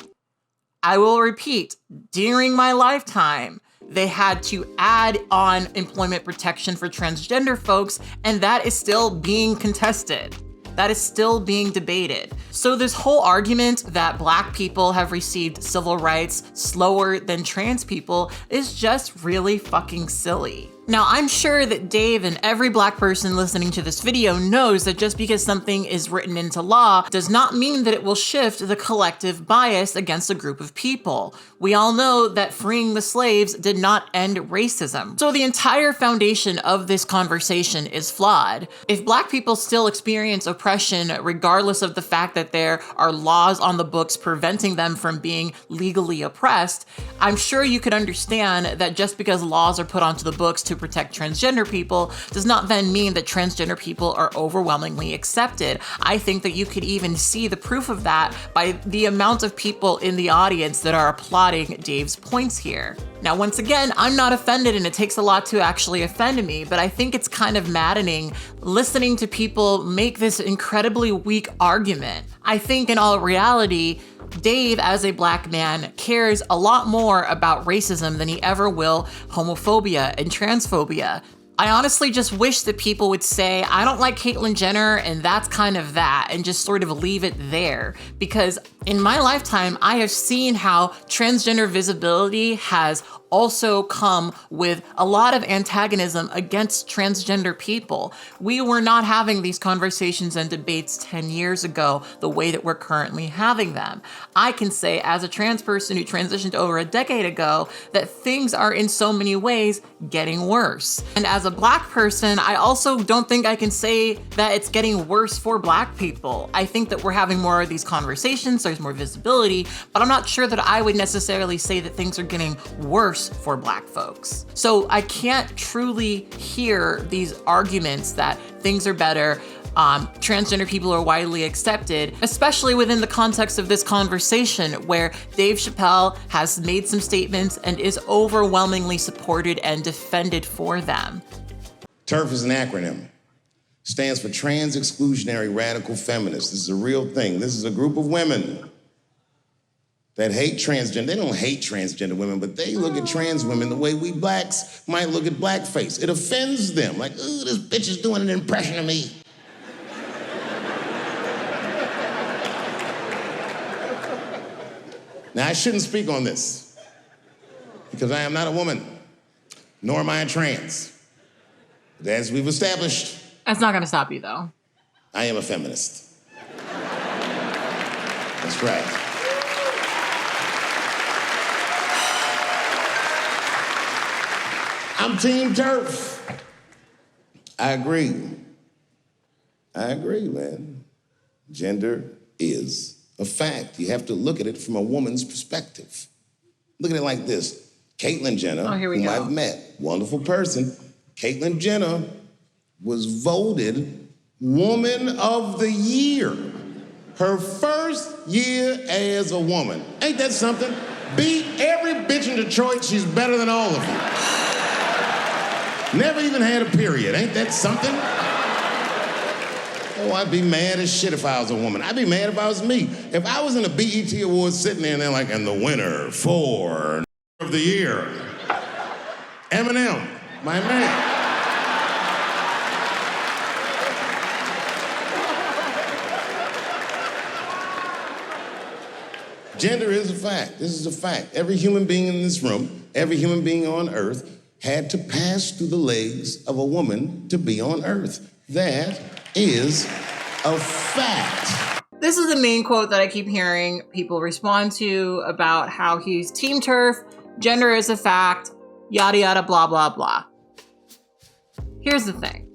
I will repeat, during my lifetime, they had to add on employment protection for transgender folks, and that is still being contested. That is still being debated. So this whole argument that Black people have received civil rights slower than trans people is just really fucking silly. Now, I'm sure that Dave and every Black person listening to this video knows that just because something is written into law does not mean that it will shift the collective bias against a group of people. We all know that freeing the slaves did not end racism. So the entire foundation of this conversation is flawed. If Black people still experience oppression, regardless of the fact that there are laws on the books preventing them from being legally oppressed, I'm sure you could understand that just because laws are put onto the books to protect transgender people does not then mean that transgender people are overwhelmingly accepted. I think that you could even see the proof of that by the amount of people in the audience that are applauding Dave's points here. Now, once again, I'm not offended, and it takes a lot to actually offend me, but I think it's kind of maddening listening to people make this incredibly weak argument. I think in all reality, Dave, as a Black man, cares a lot more about racism than he ever will homophobia and transphobia. I honestly just wish that people would say, I don't like Caitlyn Jenner, and that's kind of that, and just sort of leave it there. Because in my lifetime, I have seen how transgender visibility has also come with a lot of antagonism against transgender people. We were not having these conversations and debates 10 years ago the way that we're currently having them. I can say, as a trans person who transitioned over a decade ago, that things are in so many ways getting worse. And as a Black person, I also don't think I can say that it's getting worse for Black people. I think that we're having more of these conversations, there's more visibility, but I'm not sure that I would necessarily say that things are getting worse for Black folks. So I can't truly hear these arguments that things are better, transgender people are widely accepted, especially within the context of this conversation where Dave Chappelle has made some statements and is overwhelmingly supported and defended for them. TERF is an acronym. Stands for Trans Exclusionary Radical Feminists. This is a real thing. This is a group of women that hate transgender. They don't hate transgender women, but they look at trans women the way we Blacks might look at blackface. It offends them. Like, ooh, this bitch is doing an impression of me. Now, I shouldn't speak on this because I am not a woman, nor am I a trans. But as we've established, That's not gonna stop you though. I am a feminist. That's right. I'm Team TERF. I agree, man. Gender is a fact. You have to look at it from a woman's perspective. Look at it like this. Caitlyn Jenner, whom I've met, wonderful person. Caitlyn Jenner was voted Woman of the Year. Her first year as a woman. Ain't that something? Beat every bitch in Detroit. She's better than all of you. Never even had a period. Ain't that something? Oh, I'd be mad as shit if I was a woman. I'd be mad if I was me. If I was in a BET Awards sitting there and they're like, and the winner for of the year, Eminem, my man. Gender is a fact. This is a fact. Every human being in this room, every human being on earth had to pass through the legs of a woman to be on earth. That is a fact. This is the main quote that I keep hearing people respond to about how he's team turf, gender is a fact, yada yada, blah, blah, blah. Here's the thing.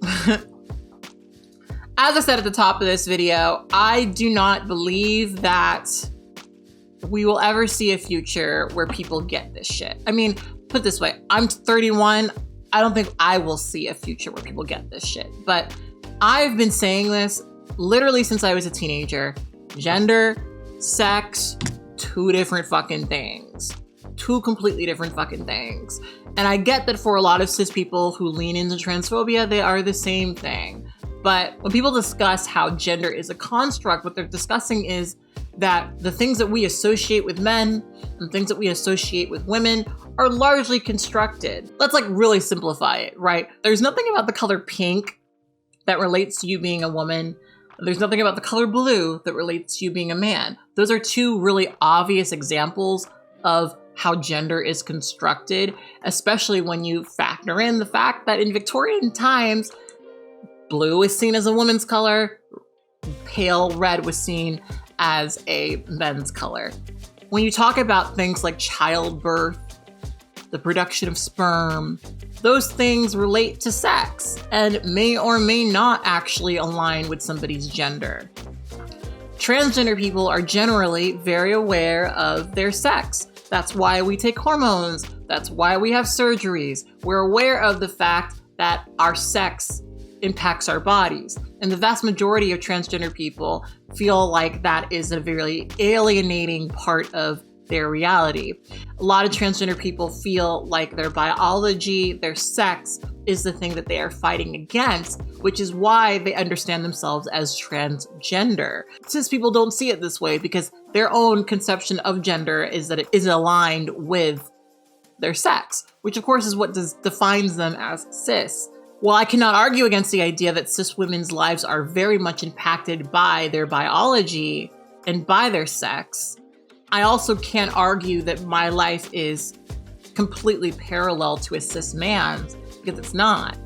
As I said at the top of this video, I do not believe that we will ever see a future where people get this shit. I mean, put it this way, I'm 31. I don't think I will see a future where people get this shit. But I've been saying this literally since I was a teenager. Gender, sex, two different fucking things. Two completely different fucking things. And I get that for a lot of cis people who lean into transphobia, they are the same thing. But when people discuss how gender is a construct, what they're discussing is that the things that we associate with men and things that we associate with women are largely constructed. Let's like really simplify it, right? There's nothing about the color pink that relates to you being a woman. There's nothing about the color blue that relates to you being a man. Those are two really obvious examples of how gender is constructed, especially when you factor in the fact that in Victorian times, blue is seen as a woman's color, pale red was seen as a men's color. When you talk about things like childbirth, the production of sperm, those things relate to sex and may or may not actually align with somebody's gender. Transgender people are generally very aware of their sex. That's why we take hormones. That's why we have surgeries. We're aware of the fact that our sex impacts our bodies. And the vast majority of transgender people feel like that is a very alienating part of their reality. A lot of transgender people feel like their biology, their sex, is the thing that they are fighting against, which is why they understand themselves as transgender. Cis people don't see it this way because their own conception of gender is that it is aligned with their sex, which of course is what defines them as cis. While I cannot argue against the idea that cis women's lives are very much impacted by their biology and by their sex, I also can't argue that my life is completely parallel to a cis man's, because it's not.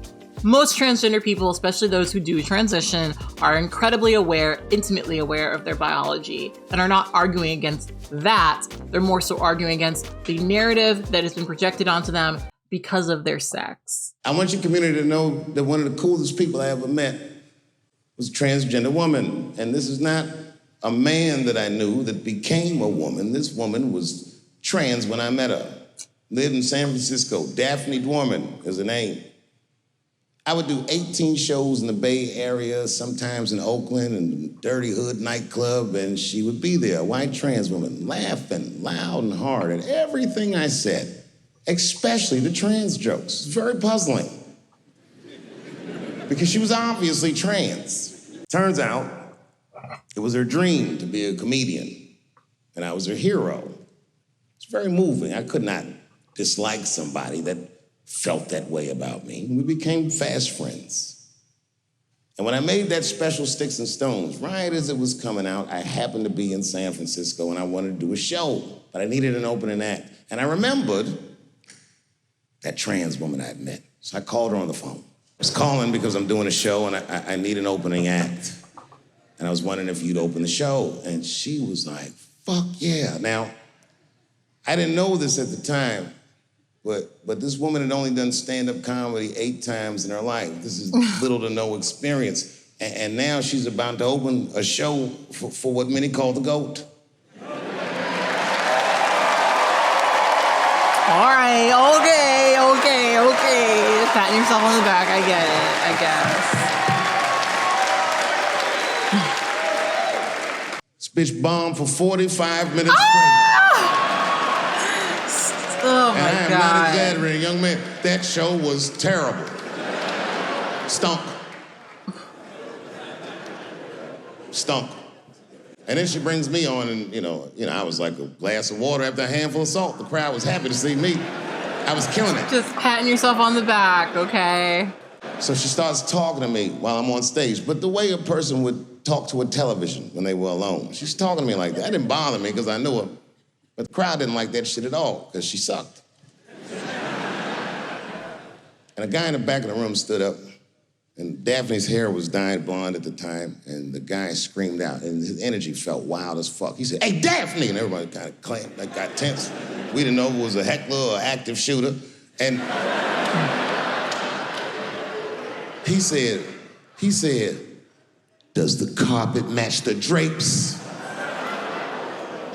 Most transgender people, especially those who do transition, are incredibly aware, intimately aware of their biology, and are not arguing against that. They're more so arguing against the narrative that has been projected onto them because of their sex. I want your community to know that one of the coolest people I ever met was a transgender woman. And this is not a man that I knew that became a woman. This woman was trans when I met her. Lived in San Francisco. Daphne Dworman is her name. I would do 18 shows in the Bay Area, sometimes in Oakland and Dirty Hood nightclub, and she would be there, a white trans woman, laughing loud and hard at everything I said, especially the trans jokes. It's very puzzling. Because she was obviously trans. Turns out, it was her dream to be a comedian, and I was her hero. It's very moving. I could not dislike somebody that felt that way about me. We became fast friends. And when I made that special Sticks and Stones, right as it was coming out, I happened to be in San Francisco and I wanted to do a show, but I needed an opening act. And I remembered that trans woman I had met. So I called her on the phone. I was calling because I'm doing a show and I need an opening act. And I was wondering if you'd open the show. And she was like, fuck yeah. Now, I didn't know this at the time, but this woman had only done stand-up comedy 8 times in her life. This is little to no experience. And now she's about to open a show for what many call the GOAT. All right, okay. Patting yourself on the back, I get it, I guess. This bitch bombed for 45 minutes straight. Oh my God. And I am not exaggerating, young man. That show was terrible. Stunk. And then she brings me on and, you know, I was like a glass of water after a handful of salt. The crowd was happy to see me. I was killing it. Just patting yourself on the back, okay? So she starts talking to me while I'm on stage, but the way a person would talk to a television when they were alone. She's talking to me like that. That didn't bother me because I knew her, but the crowd didn't like that shit at all because she sucked. And a guy in the back of the room stood up And Daphne's hair was dyed blonde at the time, and the guy screamed out, and his energy felt wild as fuck. He said, "Hey, Daphne!" And everybody kind of clamped, like got tense. We didn't know if it was a heckler or active shooter. And he said, "Does the carpet match the drapes?"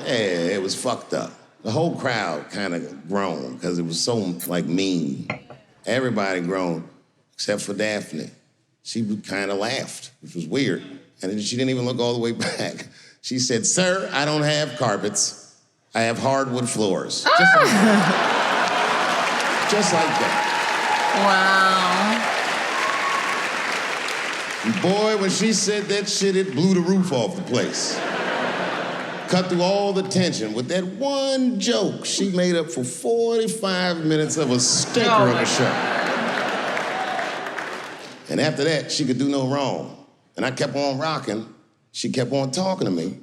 Yeah, it was fucked up. The whole crowd kind of groaned because it was so, like, mean. Everybody groaned, except for Daphne. She kind of laughed, which was weird. And then she didn't even look all the way back. She said, "Sir, I don't have carpets. I have hardwood floors." Just like that. Just like that. Wow. And boy, when she said that shit, it blew the roof off the place. Cut through all the tension. With that one joke, she made up for 45 minutes of a stinker of a show. And after that, she could do no wrong. And I kept on rocking. She kept on talking to me.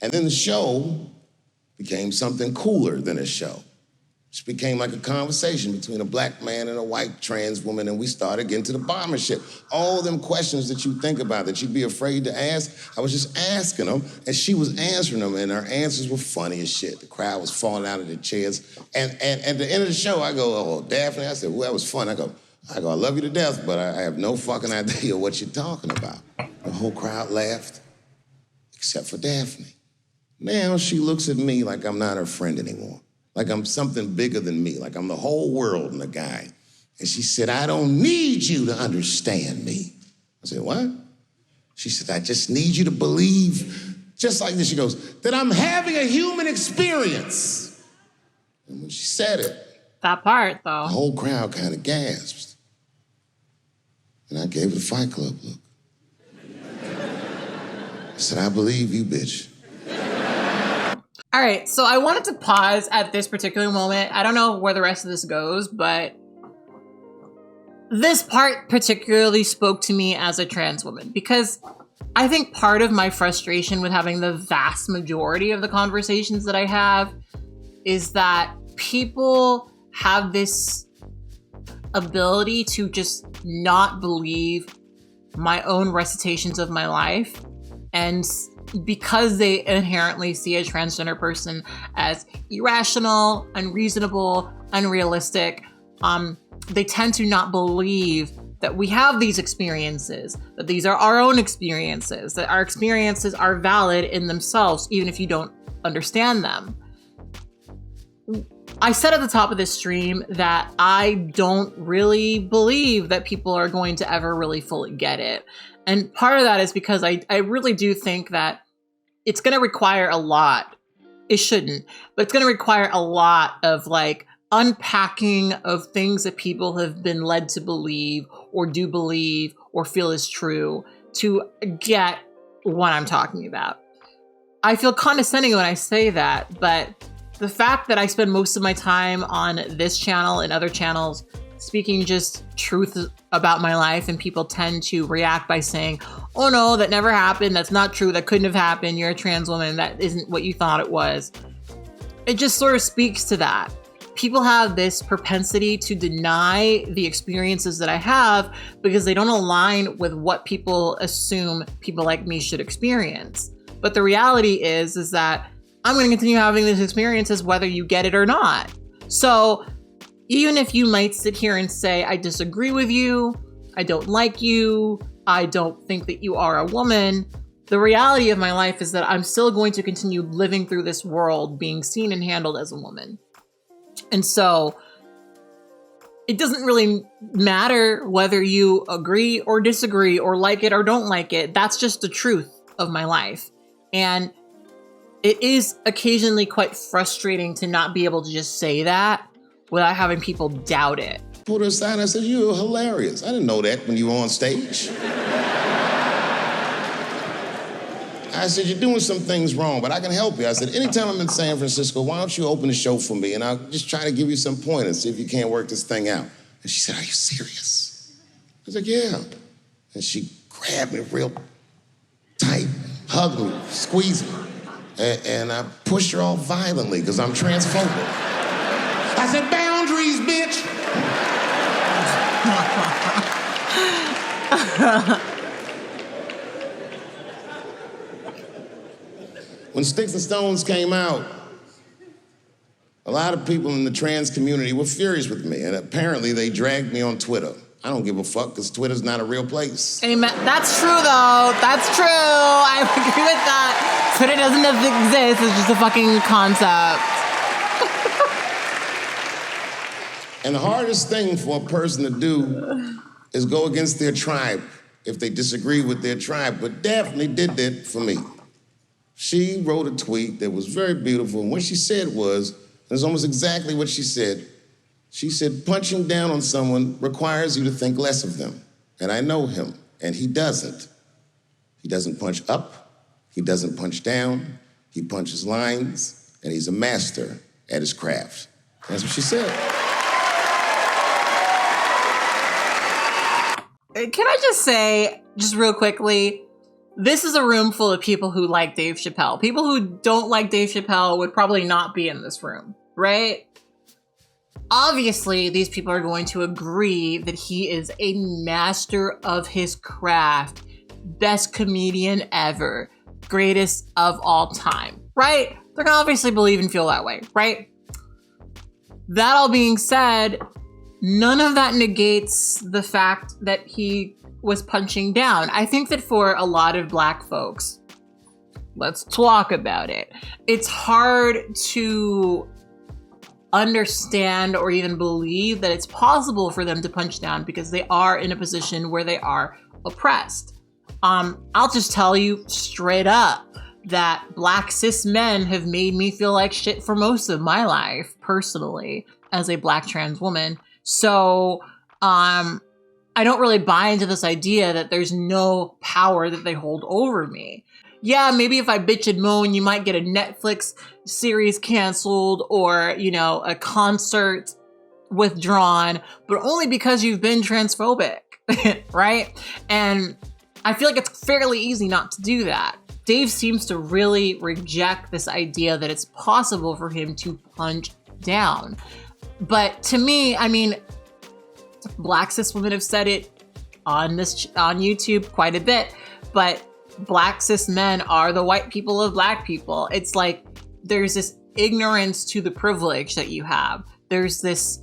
And then the show became something cooler than a show. It became like a conversation between a black man and a white trans woman, and we started getting to the bottom of shit. All them questions that you think about that you'd be afraid to ask, I was just asking them, and she was answering them, and her answers were funny as shit. The crowd was falling out of their chairs. And at the end of the show, I go, "Oh, Daphne," I said, "Well, that was fun." I go, "I love you to death, but I have no fucking idea what you're talking about." The whole crowd laughed, except for Daphne. Now she looks at me like I'm not her friend anymore. Like I'm something bigger than me, like I'm the whole world and a guy. And she said, "I don't need you to understand me." I said, "What?" She said, "I just need you to believe," just like this, she goes, "that I'm having a human experience." And when she said it, That part, though. the whole crowd kind of gasped. And I gave her the Fight Club look. I said, "I believe you, bitch." All right, so I wanted to pause at this particular moment. I don't know where the rest of this goes, but this part particularly spoke to me as a trans woman because I think part of my frustration with having the vast majority of the conversations that I have is that people have this ability to just not believe my own recitations of my life, and because they inherently see a transgender person as irrational, unreasonable, unrealistic, they tend to not believe that we have these experiences, that these are our own experiences, that our experiences are valid in themselves, even if you don't understand them. I said at the top of this stream that I don't really believe that people are going to ever really fully get it. And part of that is because I really do think that it's going to require a lot. It shouldn't, but it's going to require a lot of like unpacking of things that people have been led to believe or do believe or feel is true to get what I'm talking about. I feel condescending when I say that, but the fact that I spend most of my time on this channel and other channels speaking just truth about my life, and people tend to react by saying, "Oh no, that never happened. That's not true. That couldn't have happened. You're a trans woman. That isn't what you thought it was." It just sort of speaks to that. People have this propensity to deny the experiences that I have because they don't align with what people assume people like me should experience. But the reality is that I'm going to continue having these experiences whether you get it or not. So even if you might sit here and say, "I disagree with you, I don't like you, I don't think that you are a woman," the reality of my life is that I'm still going to continue living through this world being seen and handled as a woman. And so it doesn't really matter whether you agree or disagree or like it or don't like it. That's just the truth of my life. And it is occasionally quite frustrating to not be able to just say that without having people doubt it. Pulled her aside, I said, "You were hilarious. I didn't know that when you were on stage." I said, "You're doing some things wrong, but I can help you." I said, "Anytime I'm in San Francisco, why don't you open the show for me, and I'll just try to give you some pointers, see if you can't work this thing out." And she said, "Are you serious?" I said, "Yeah." And she grabbed me real tight, hugged me, squeezed me, and I pushed her off violently because I'm transphobic. I said, "Boundaries, bitch." When Sticks and Stones came out, a lot of people in the trans community were furious with me, and apparently they dragged me on Twitter. I don't give a fuck, because Twitter's not a real place. Amen. That's true, though. That's true. I agree with that. Twitter doesn't exist. It's just a fucking concept. And the hardest thing for a person to do is go against their tribe if they disagree with their tribe. But Daphne did that for me. She wrote a tweet that was very beautiful, and what she said was almost exactly what she said. She said, punching down on someone requires you to think less of them. And I know him, and he doesn't. He doesn't punch up, he doesn't punch down, he punches lines, and he's a master at his craft. That's what she said. Can I just say, just real quickly, this is a room full of people who like Dave Chappelle. People who don't like Dave Chappelle would probably not be in this room, right? Obviously, these people are going to agree that he is a master of his craft, best comedian ever, greatest of all time, right? They're gonna obviously believe and feel that way, right? That all being said, none of that negates the fact that he was punching down. I think that for a lot of Black folks, let's talk about it. It's hard to understand or even believe that it's possible for them to punch down because they are in a position where they are oppressed. I'll just tell you straight up that Black cis men have made me feel like shit for most of my life, personally, as a Black trans woman. So, I don't really buy into this idea that there's no power that they hold over me. Yeah, maybe if I bitch and moan, you might get a Netflix series canceled or, you know, a concert withdrawn, but only because you've been transphobic, right? And I feel like it's fairly easy not to do that. Dave seems to really reject this idea that it's possible for him to punch down. But to me, I mean, Black cis women have said it on YouTube quite a bit, but Black cis men are the white people of Black people. It's like there's this ignorance to the privilege that you have. There's this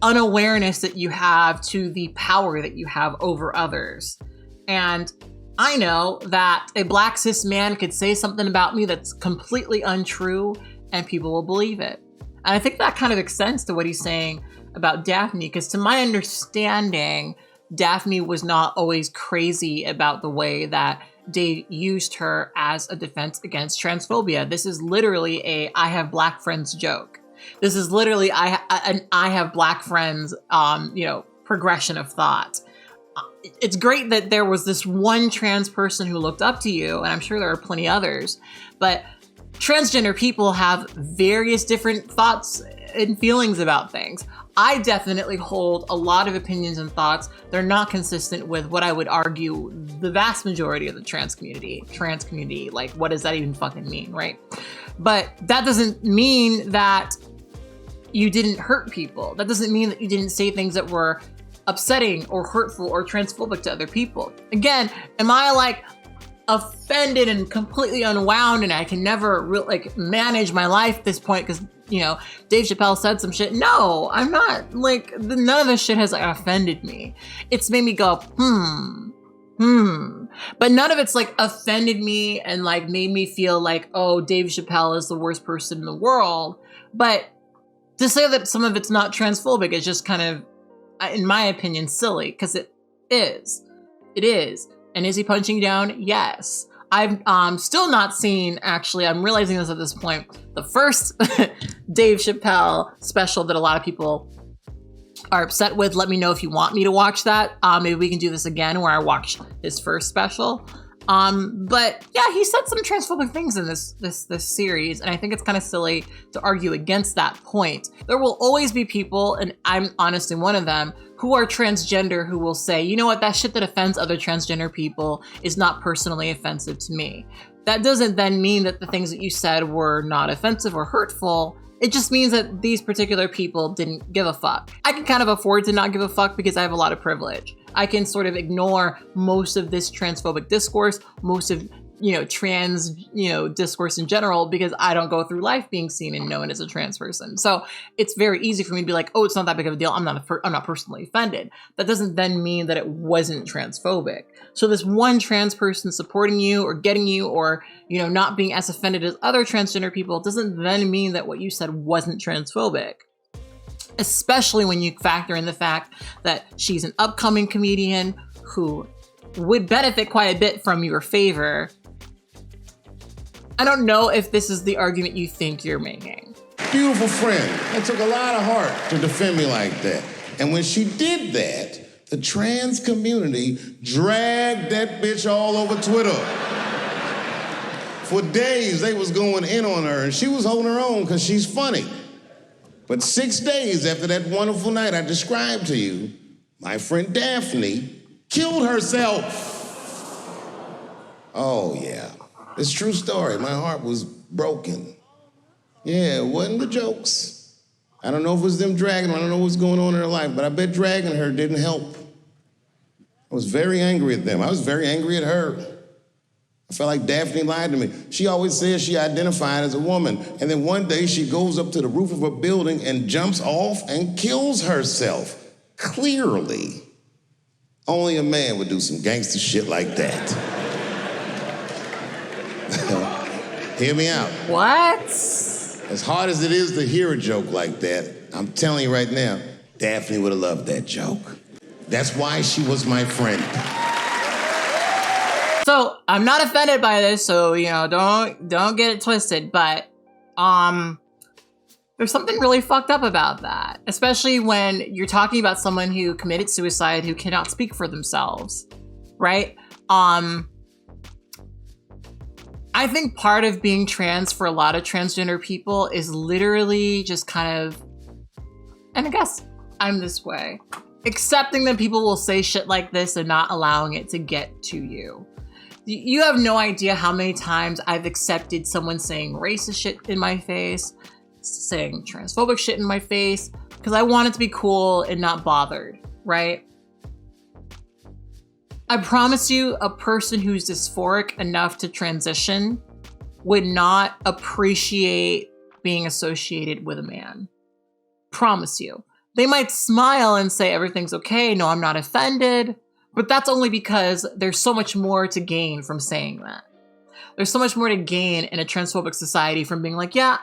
unawareness that you have to the power that you have over others. And I know that a Black cis man could say something about me that's completely untrue and people will believe it. And I think that kind of extends to what he's saying about Daphne, because to my understanding, Daphne was not always crazy about the way that Dave used her as a defense against transphobia. This is literally a I have Black friends joke. This is literally I have Black friends, progression of thought. It's great that there was this one trans person who looked up to you, and I'm sure there are plenty others, but transgender people have various different thoughts and feelings about things. I definitely hold a lot of opinions and thoughts. They're not consistent with what I would argue the vast majority of the trans community, like what does that even fucking mean, right? But that doesn't mean that you didn't hurt people. That doesn't mean that you didn't say things that were upsetting or hurtful or transphobic to other people. Again, am I like offended and completely unwound and I can never manage my life at this point because, you know, Dave Chappelle said some shit? No, I'm not. Like, none of this shit has offended me. It's made me go, But none of it's like offended me and like made me feel like, oh, Dave Chappelle is the worst person in the world. But to say that some of it's not transphobic is just kind of, in my opinion, silly, because it is. It is. And is he punching down? Yes. I've still not seen, actually, I'm realizing this at this point, the first Dave Chappelle special that a lot of people are upset with. Let me know if you want me to watch that. Maybe we can do this again where I watch his first special. But yeah, he said some transphobic things in this series, and I think it's kind of silly to argue against that point. There will always be people, and I'm honestly one of them, who are transgender who will say, you know what, that shit that offends other transgender people is not personally offensive to me. That doesn't then mean that the things that you said were not offensive or hurtful. It just means that these particular people didn't give a fuck. I can kind of afford to not give a fuck because I have a lot of privilege. I can sort of ignore most of this transphobic discourse, most of, trans, discourse in general, because I don't go through life being seen and known as a trans person. So it's very easy for me to be like, oh, it's not that big of a deal. I'm not personally offended. That doesn't then mean that it wasn't transphobic. So this one trans person supporting you or getting you or, not being as offended as other transgender people doesn't then mean that what you said wasn't transphobic. Especially when you factor in the fact that she's an upcoming comedian who would benefit quite a bit from your favor. I don't know if this is the argument you think you're making. Beautiful friend. That took a lot of heart to defend me like that. And when she did that, the trans community dragged that bitch all over Twitter. For days, they was going in on her, and she was holding her own because she's funny. But 6 days after that wonderful night I described to you, my friend Daphne killed herself. Oh, yeah. It's a true story. My heart was broken. Yeah, it wasn't the jokes. I don't know if it was them dragging her. I don't know what's going on in her life, but I bet dragging her didn't help. I was very angry at them. I was very angry at her. I felt like Daphne lied to me. She always says she identified as a woman, and then one day she goes up to the roof of a building and jumps off and kills herself. Clearly, only a man would do some gangster shit like that. Hear me out. What? As hard as it is to hear a joke like that, I'm telling you right now, Daphne would have loved that joke. That's why she was my friend. So I'm not offended by this, so don't get it twisted, but there's something really fucked up about that, especially when you're talking about someone who committed suicide who cannot speak for themselves, right? I think part of being trans for a lot of transgender people is literally just kind of, and I guess I'm this way, accepting that people will say shit like this and not allowing it to get to you. You have no idea how many times I've accepted someone saying racist shit in my face, saying transphobic shit in my face, because I wanted to be cool and not bothered, right? I promise you, a person who's dysphoric enough to transition would not appreciate being associated with a man. Promise you. They might smile and say everything's okay, no, I'm not offended, but that's only because there's so much more to gain from saying that. There's so much more to gain in a transphobic society from being like, yeah,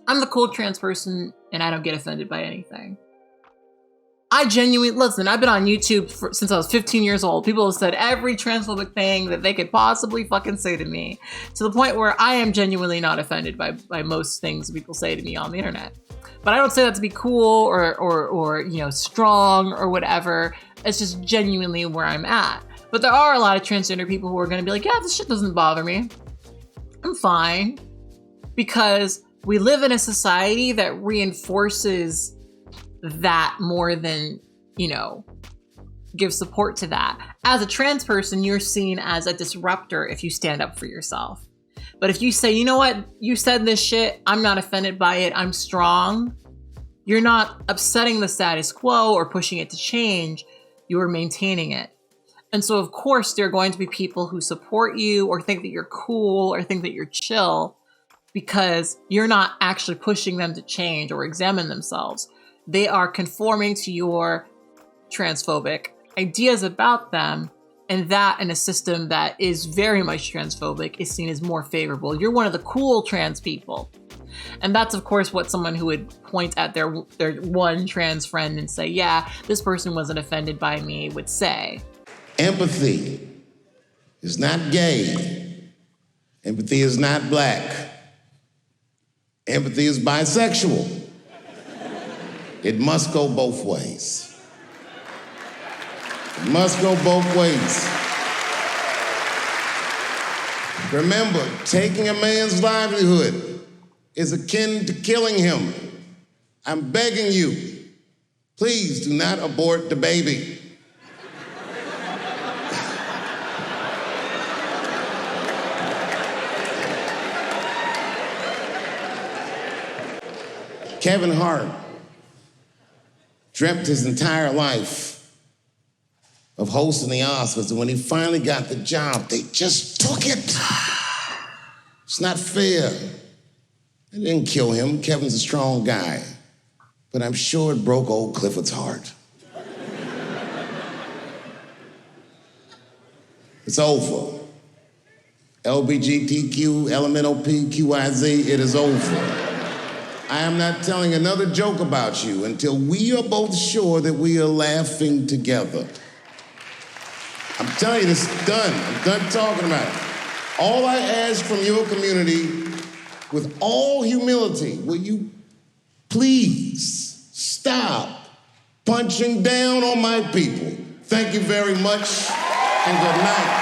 I'm the cool trans person and I don't get offended by anything. I genuinely, listen, I've been on YouTube since I was 15 years old. People have said every transphobic thing that they could possibly fucking say to me, to the point where I am genuinely not offended by most things people say to me on the internet. But I don't say that to be cool or strong or whatever. It's just genuinely where I'm at. But there are a lot of transgender people who are going to be like, yeah, this shit doesn't bother me. I'm fine. Because we live in a society that reinforces that more than, give support to that. As a trans person, you're seen as a disruptor if you stand up for yourself. But if you say, you know what, you said this shit, I'm not offended by it, I'm strong, you're not upsetting the status quo or pushing it to change, you are maintaining it. And so of course there are going to be people who support you or think that you're cool or think that you're chill because you're not actually pushing them to change or examine themselves. They are conforming to your transphobic ideas about them, and that in a system that is very much transphobic is seen as more favorable. You're one of the cool trans people. And that's, of course, what someone who would point at their one trans friend and say, yeah, this person wasn't offended by me would say. Empathy is not gay. Empathy is not black. Empathy is bisexual. It must go both ways. It must go both ways. Remember, taking a man's livelihood is akin to killing him. I'm begging you, please do not abort the baby. Kevin Hart dreamt his entire life of of hosting the Oscars, and when he finally got the job, they just took it. It's not fair. It didn't kill him. Kevin's a strong guy. But I'm sure it broke old Clifford's heart. It's over. LGBTQ, LMNOP, QIZ, it is over. I am not telling another joke about you until we are both sure that we are laughing together. I'm telling you, this is done. I'm done talking about it. All I ask from your community, with all humility, will you please stop punching down on my people? Thank you very much, and good night.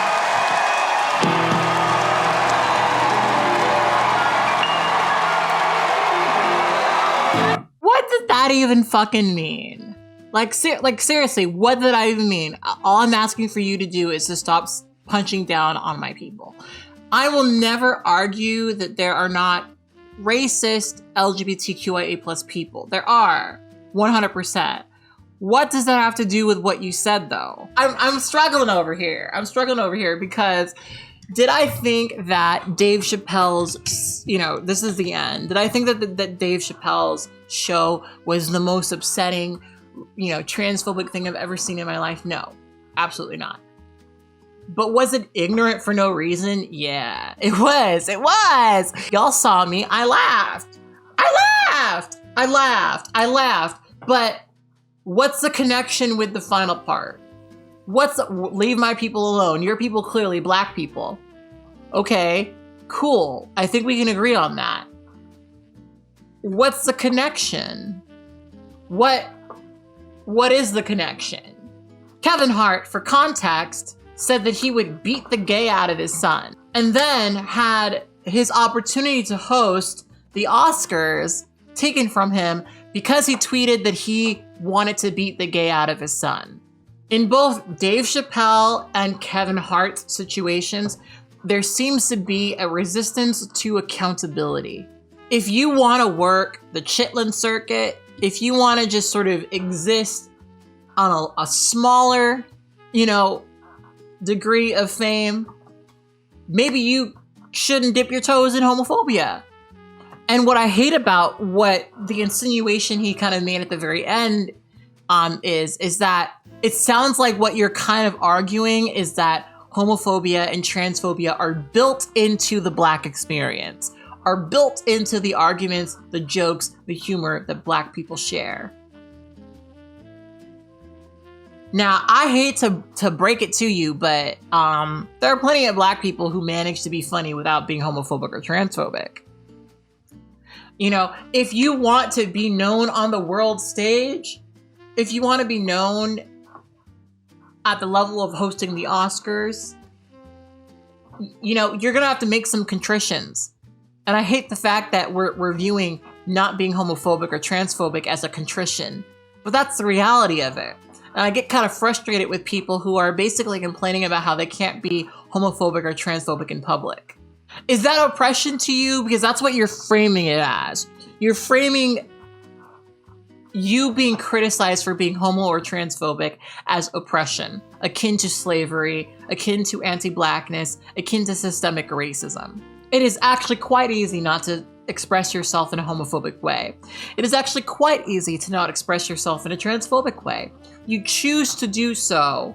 What did that even fucking mean? Like seriously, what did I even mean? All I'm asking for you to do is to stop punching down on my people. I will never argue that there are not racist LGBTQIA+ people. There are, 100%. What does that have to do with what you said, though? I'm struggling over here. I'm struggling over here because did I think that Dave Chappelle's, this is the end. Did I think that Dave Chappelle's show was the most upsetting, transphobic thing I've ever seen in my life? No, absolutely not. But was it ignorant for no reason? Yeah, it was. It was. Y'all saw me. I laughed. But what's the connection with the final part? Leave my people alone. Your people, clearly Black people. Okay, cool. I think we can agree on that. What's the connection? What is the connection? Kevin Hart, for context, said that he would beat the gay out of his son, and then had his opportunity to host the Oscars taken from him because he tweeted that he wanted to beat the gay out of his son. In both Dave Chappelle and Kevin Hart's situations, there seems to be a resistance to accountability. If you want to work the Chitlin circuit, if you want to just sort of exist on a smaller, degree of fame, maybe you shouldn't dip your toes in homophobia. And what I hate about what the insinuation he kind of made at the very end is that it sounds like what you're kind of arguing is that homophobia and transphobia are built into the Black experience, are built into the arguments, the jokes, the humor that Black people share. Now, I hate to break it to you, but there are plenty of Black people who manage to be funny without being homophobic or transphobic. If you want to be known on the world stage, if you want to be known at the level of hosting the Oscars, you're going to have to make some contritions. And I hate the fact that we're viewing not being homophobic or transphobic as a contrition, but that's the reality of it. And I get kind of frustrated with people who are basically complaining about how they can't be homophobic or transphobic in public. Is that oppression to you? Because that's what you're framing it as. You're framing you being criticized for being homo or transphobic as oppression, akin to slavery, akin to anti-Blackness, akin to systemic racism. It is actually quite easy not to express yourself in a homophobic way. It is actually quite easy to not express yourself in a transphobic way. You choose to do so,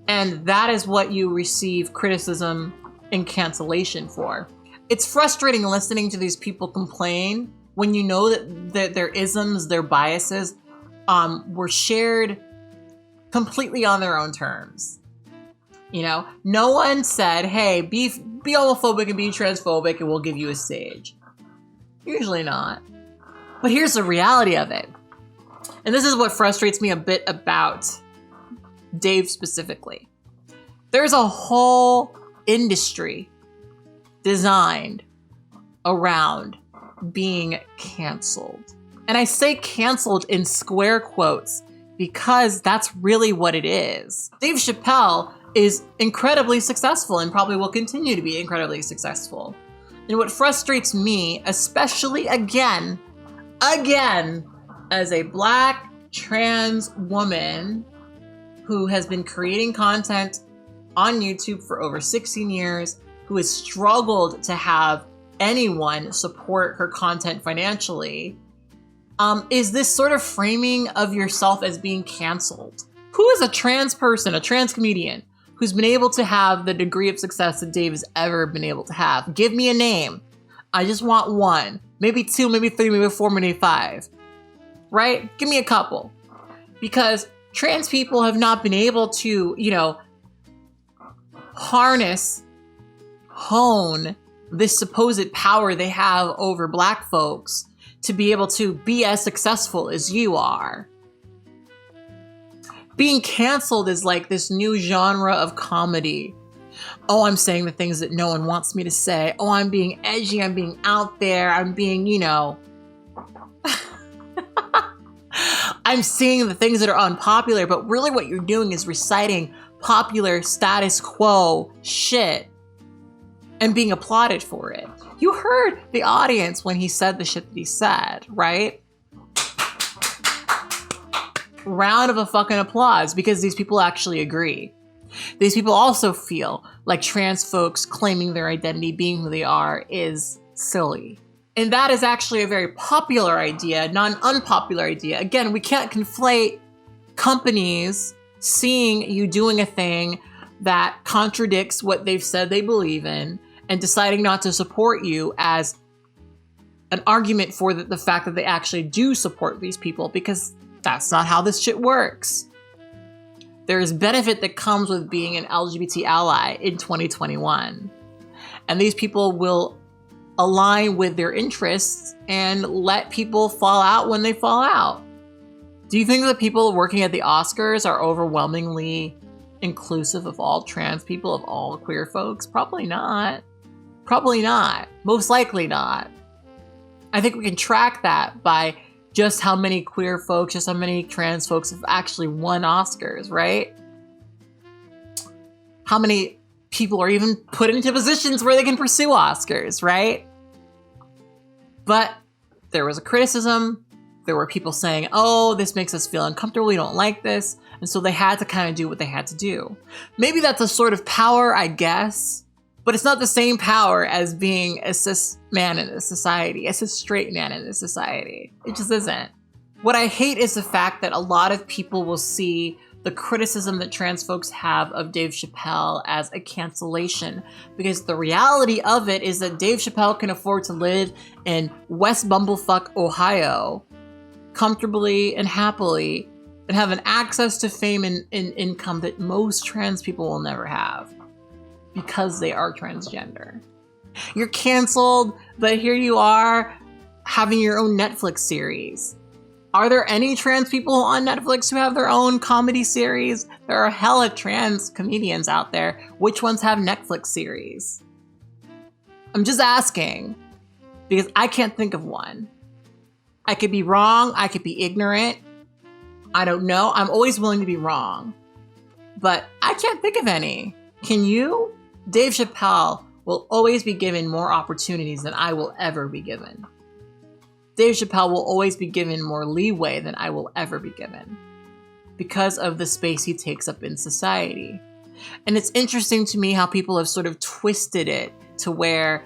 and that is what you receive criticism and cancellation for. It's frustrating listening to these people complain when you know that their isms, their biases, were shared completely on their own terms. No one said, hey, be homophobic and be transphobic and we'll give you a stage. Usually not. But here's the reality of it. And this is what frustrates me a bit about Dave specifically. There's a whole industry designed around being canceled. And I say canceled in square quotes because that's really what it is. Dave Chappelle is incredibly successful and probably will continue to be incredibly successful. And what frustrates me, especially again, as a Black trans woman who has been creating content on YouTube for over 16 years, who has struggled to have anyone support her content financially, is this sort of framing of yourself as being canceled. Who is a trans person, a trans comedian, who's been able to have the degree of success that Dave has ever been able to have? Give me a name. I just want one, maybe two, maybe three, maybe four, maybe five, right? Give me a couple. Because trans people have not been able to, hone this supposed power they have over Black folks to be able to be as successful as you are. Being canceled is like this new genre of comedy. Oh, I'm saying the things that no one wants me to say. Oh, I'm being edgy. I'm being out there. I'm being, I'm seeing the things that are unpopular, but really what you're doing is reciting popular status quo shit and being applauded for it. You heard the audience when he said the shit that he said, right? Round of a fucking applause, because these people actually agree. These people also feel like trans folks claiming their identity, being who they are, is silly. And that is actually a very popular idea, not an unpopular idea. Again, we can't conflate companies seeing you doing a thing that contradicts what they've said they believe in and deciding not to support you as an argument for the fact that they actually do support these people, because that's not how this shit works. There is benefit that comes with being an LGBT ally in 2021. And these people will align with their interests and let people fall out when they fall out. Do you think that people working at the Oscars are overwhelmingly inclusive of all trans people, of all queer folks? Probably not. Probably not. Most likely not. I think we can track that by just how many queer folks, just how many trans folks have actually won Oscars, right? How many people are even put into positions where they can pursue Oscars, right? But there was a criticism. There were people saying, oh, this makes us feel uncomfortable. We don't like this. And so they had to kind of do what they had to do. Maybe that's a sort of power, I guess. But it's not the same power as being a cis man in this society, a cis straight man in this society. It just isn't. What I hate is the fact that a lot of people will see the criticism that trans folks have of Dave Chappelle as a cancellation, because the reality of it is that Dave Chappelle can afford to live in West Bumblefuck, Ohio, comfortably and happily, and have an access to fame and income that most trans people will never have, because they are transgender. You're canceled, but here you are having your own Netflix series. Are there any trans people on Netflix who have their own comedy series? There are hella trans comedians out there. Which ones have Netflix series? I'm just asking, because I can't think of one. I could be wrong. I could be ignorant. I don't know. I'm always willing to be wrong. But I can't think of any. Can you? Dave Chappelle will always be given more opportunities than I will ever be given. Dave Chappelle will always be given more leeway than I will ever be given, because of the space he takes up in society. And it's interesting to me how people have sort of twisted it to where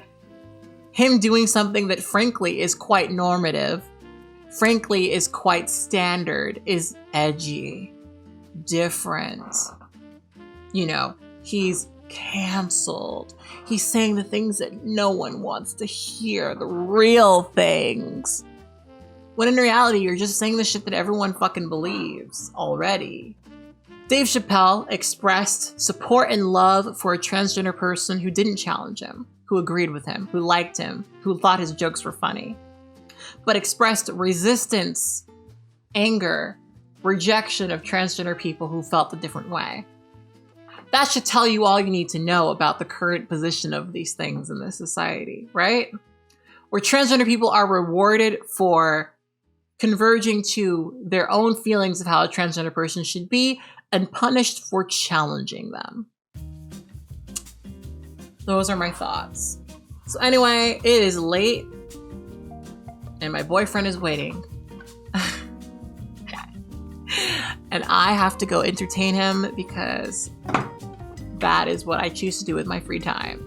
him doing something that frankly is quite normative, frankly is quite standard, is edgy, different. He's canceled. He's saying the things that no one wants to hear, the real things. When in reality, you're just saying the shit that everyone fucking believes already. Dave Chappelle expressed support and love for a transgender person who didn't challenge him, who agreed with him, who liked him, who thought his jokes were funny, but expressed resistance, anger, rejection of transgender people who felt a different way. That should tell you all you need to know about the current position of these things in this society, right? Where transgender people are rewarded for converging to their own feelings of how a transgender person should be and punished for challenging them. Those are my thoughts. So anyway, it is late and my boyfriend is waiting. and I have to go entertain him because that is what I choose to do with my free time.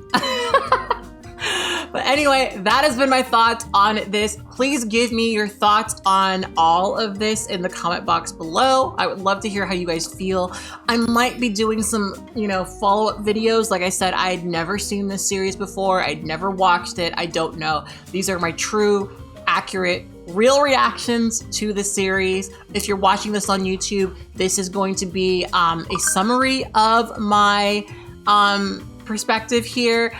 But anyway, that has been my thoughts on this. Please give me your thoughts on all of this in the comment box below. I would love to hear how you guys feel. I might be doing some, follow-up videos. Like I said, I had never seen this series before. I'd never watched it. I don't know. These are my true, accurate, real reactions to the series. If you're watching this on YouTube, this is going to be a summary of my perspective here.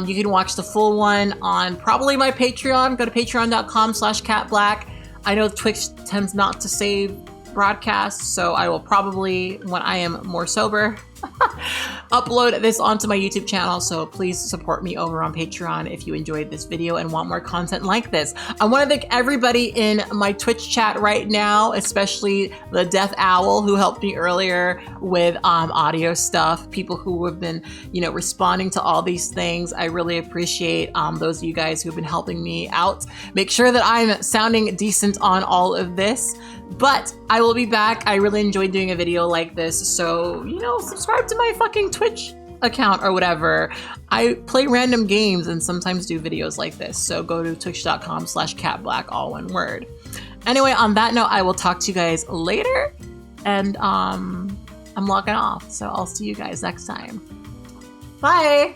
You can watch the full one on probably my Patreon. Go to patreon.com/katblaque. I know Twitch tends not to save broadcasts, so I will probably, when I am more sober, upload this onto my YouTube channel. So please support me over on Patreon if you enjoyed this video and want more content like this. I want to thank everybody in my Twitch chat right now, especially the Death Owl who helped me earlier with audio stuff, people who have been, responding to all these things. I really appreciate those of you guys who've been helping me out. Make sure that I'm sounding decent on all of this. But I will be back. I really enjoyed doing a video like this. So, subscribe to my fucking Twitch account or whatever. I play random games and sometimes do videos like this. So go to twitch.com/katblaque, all one word. Anyway, on that note, I will talk to you guys later. And I'm logging off. So I'll see you guys next time. Bye.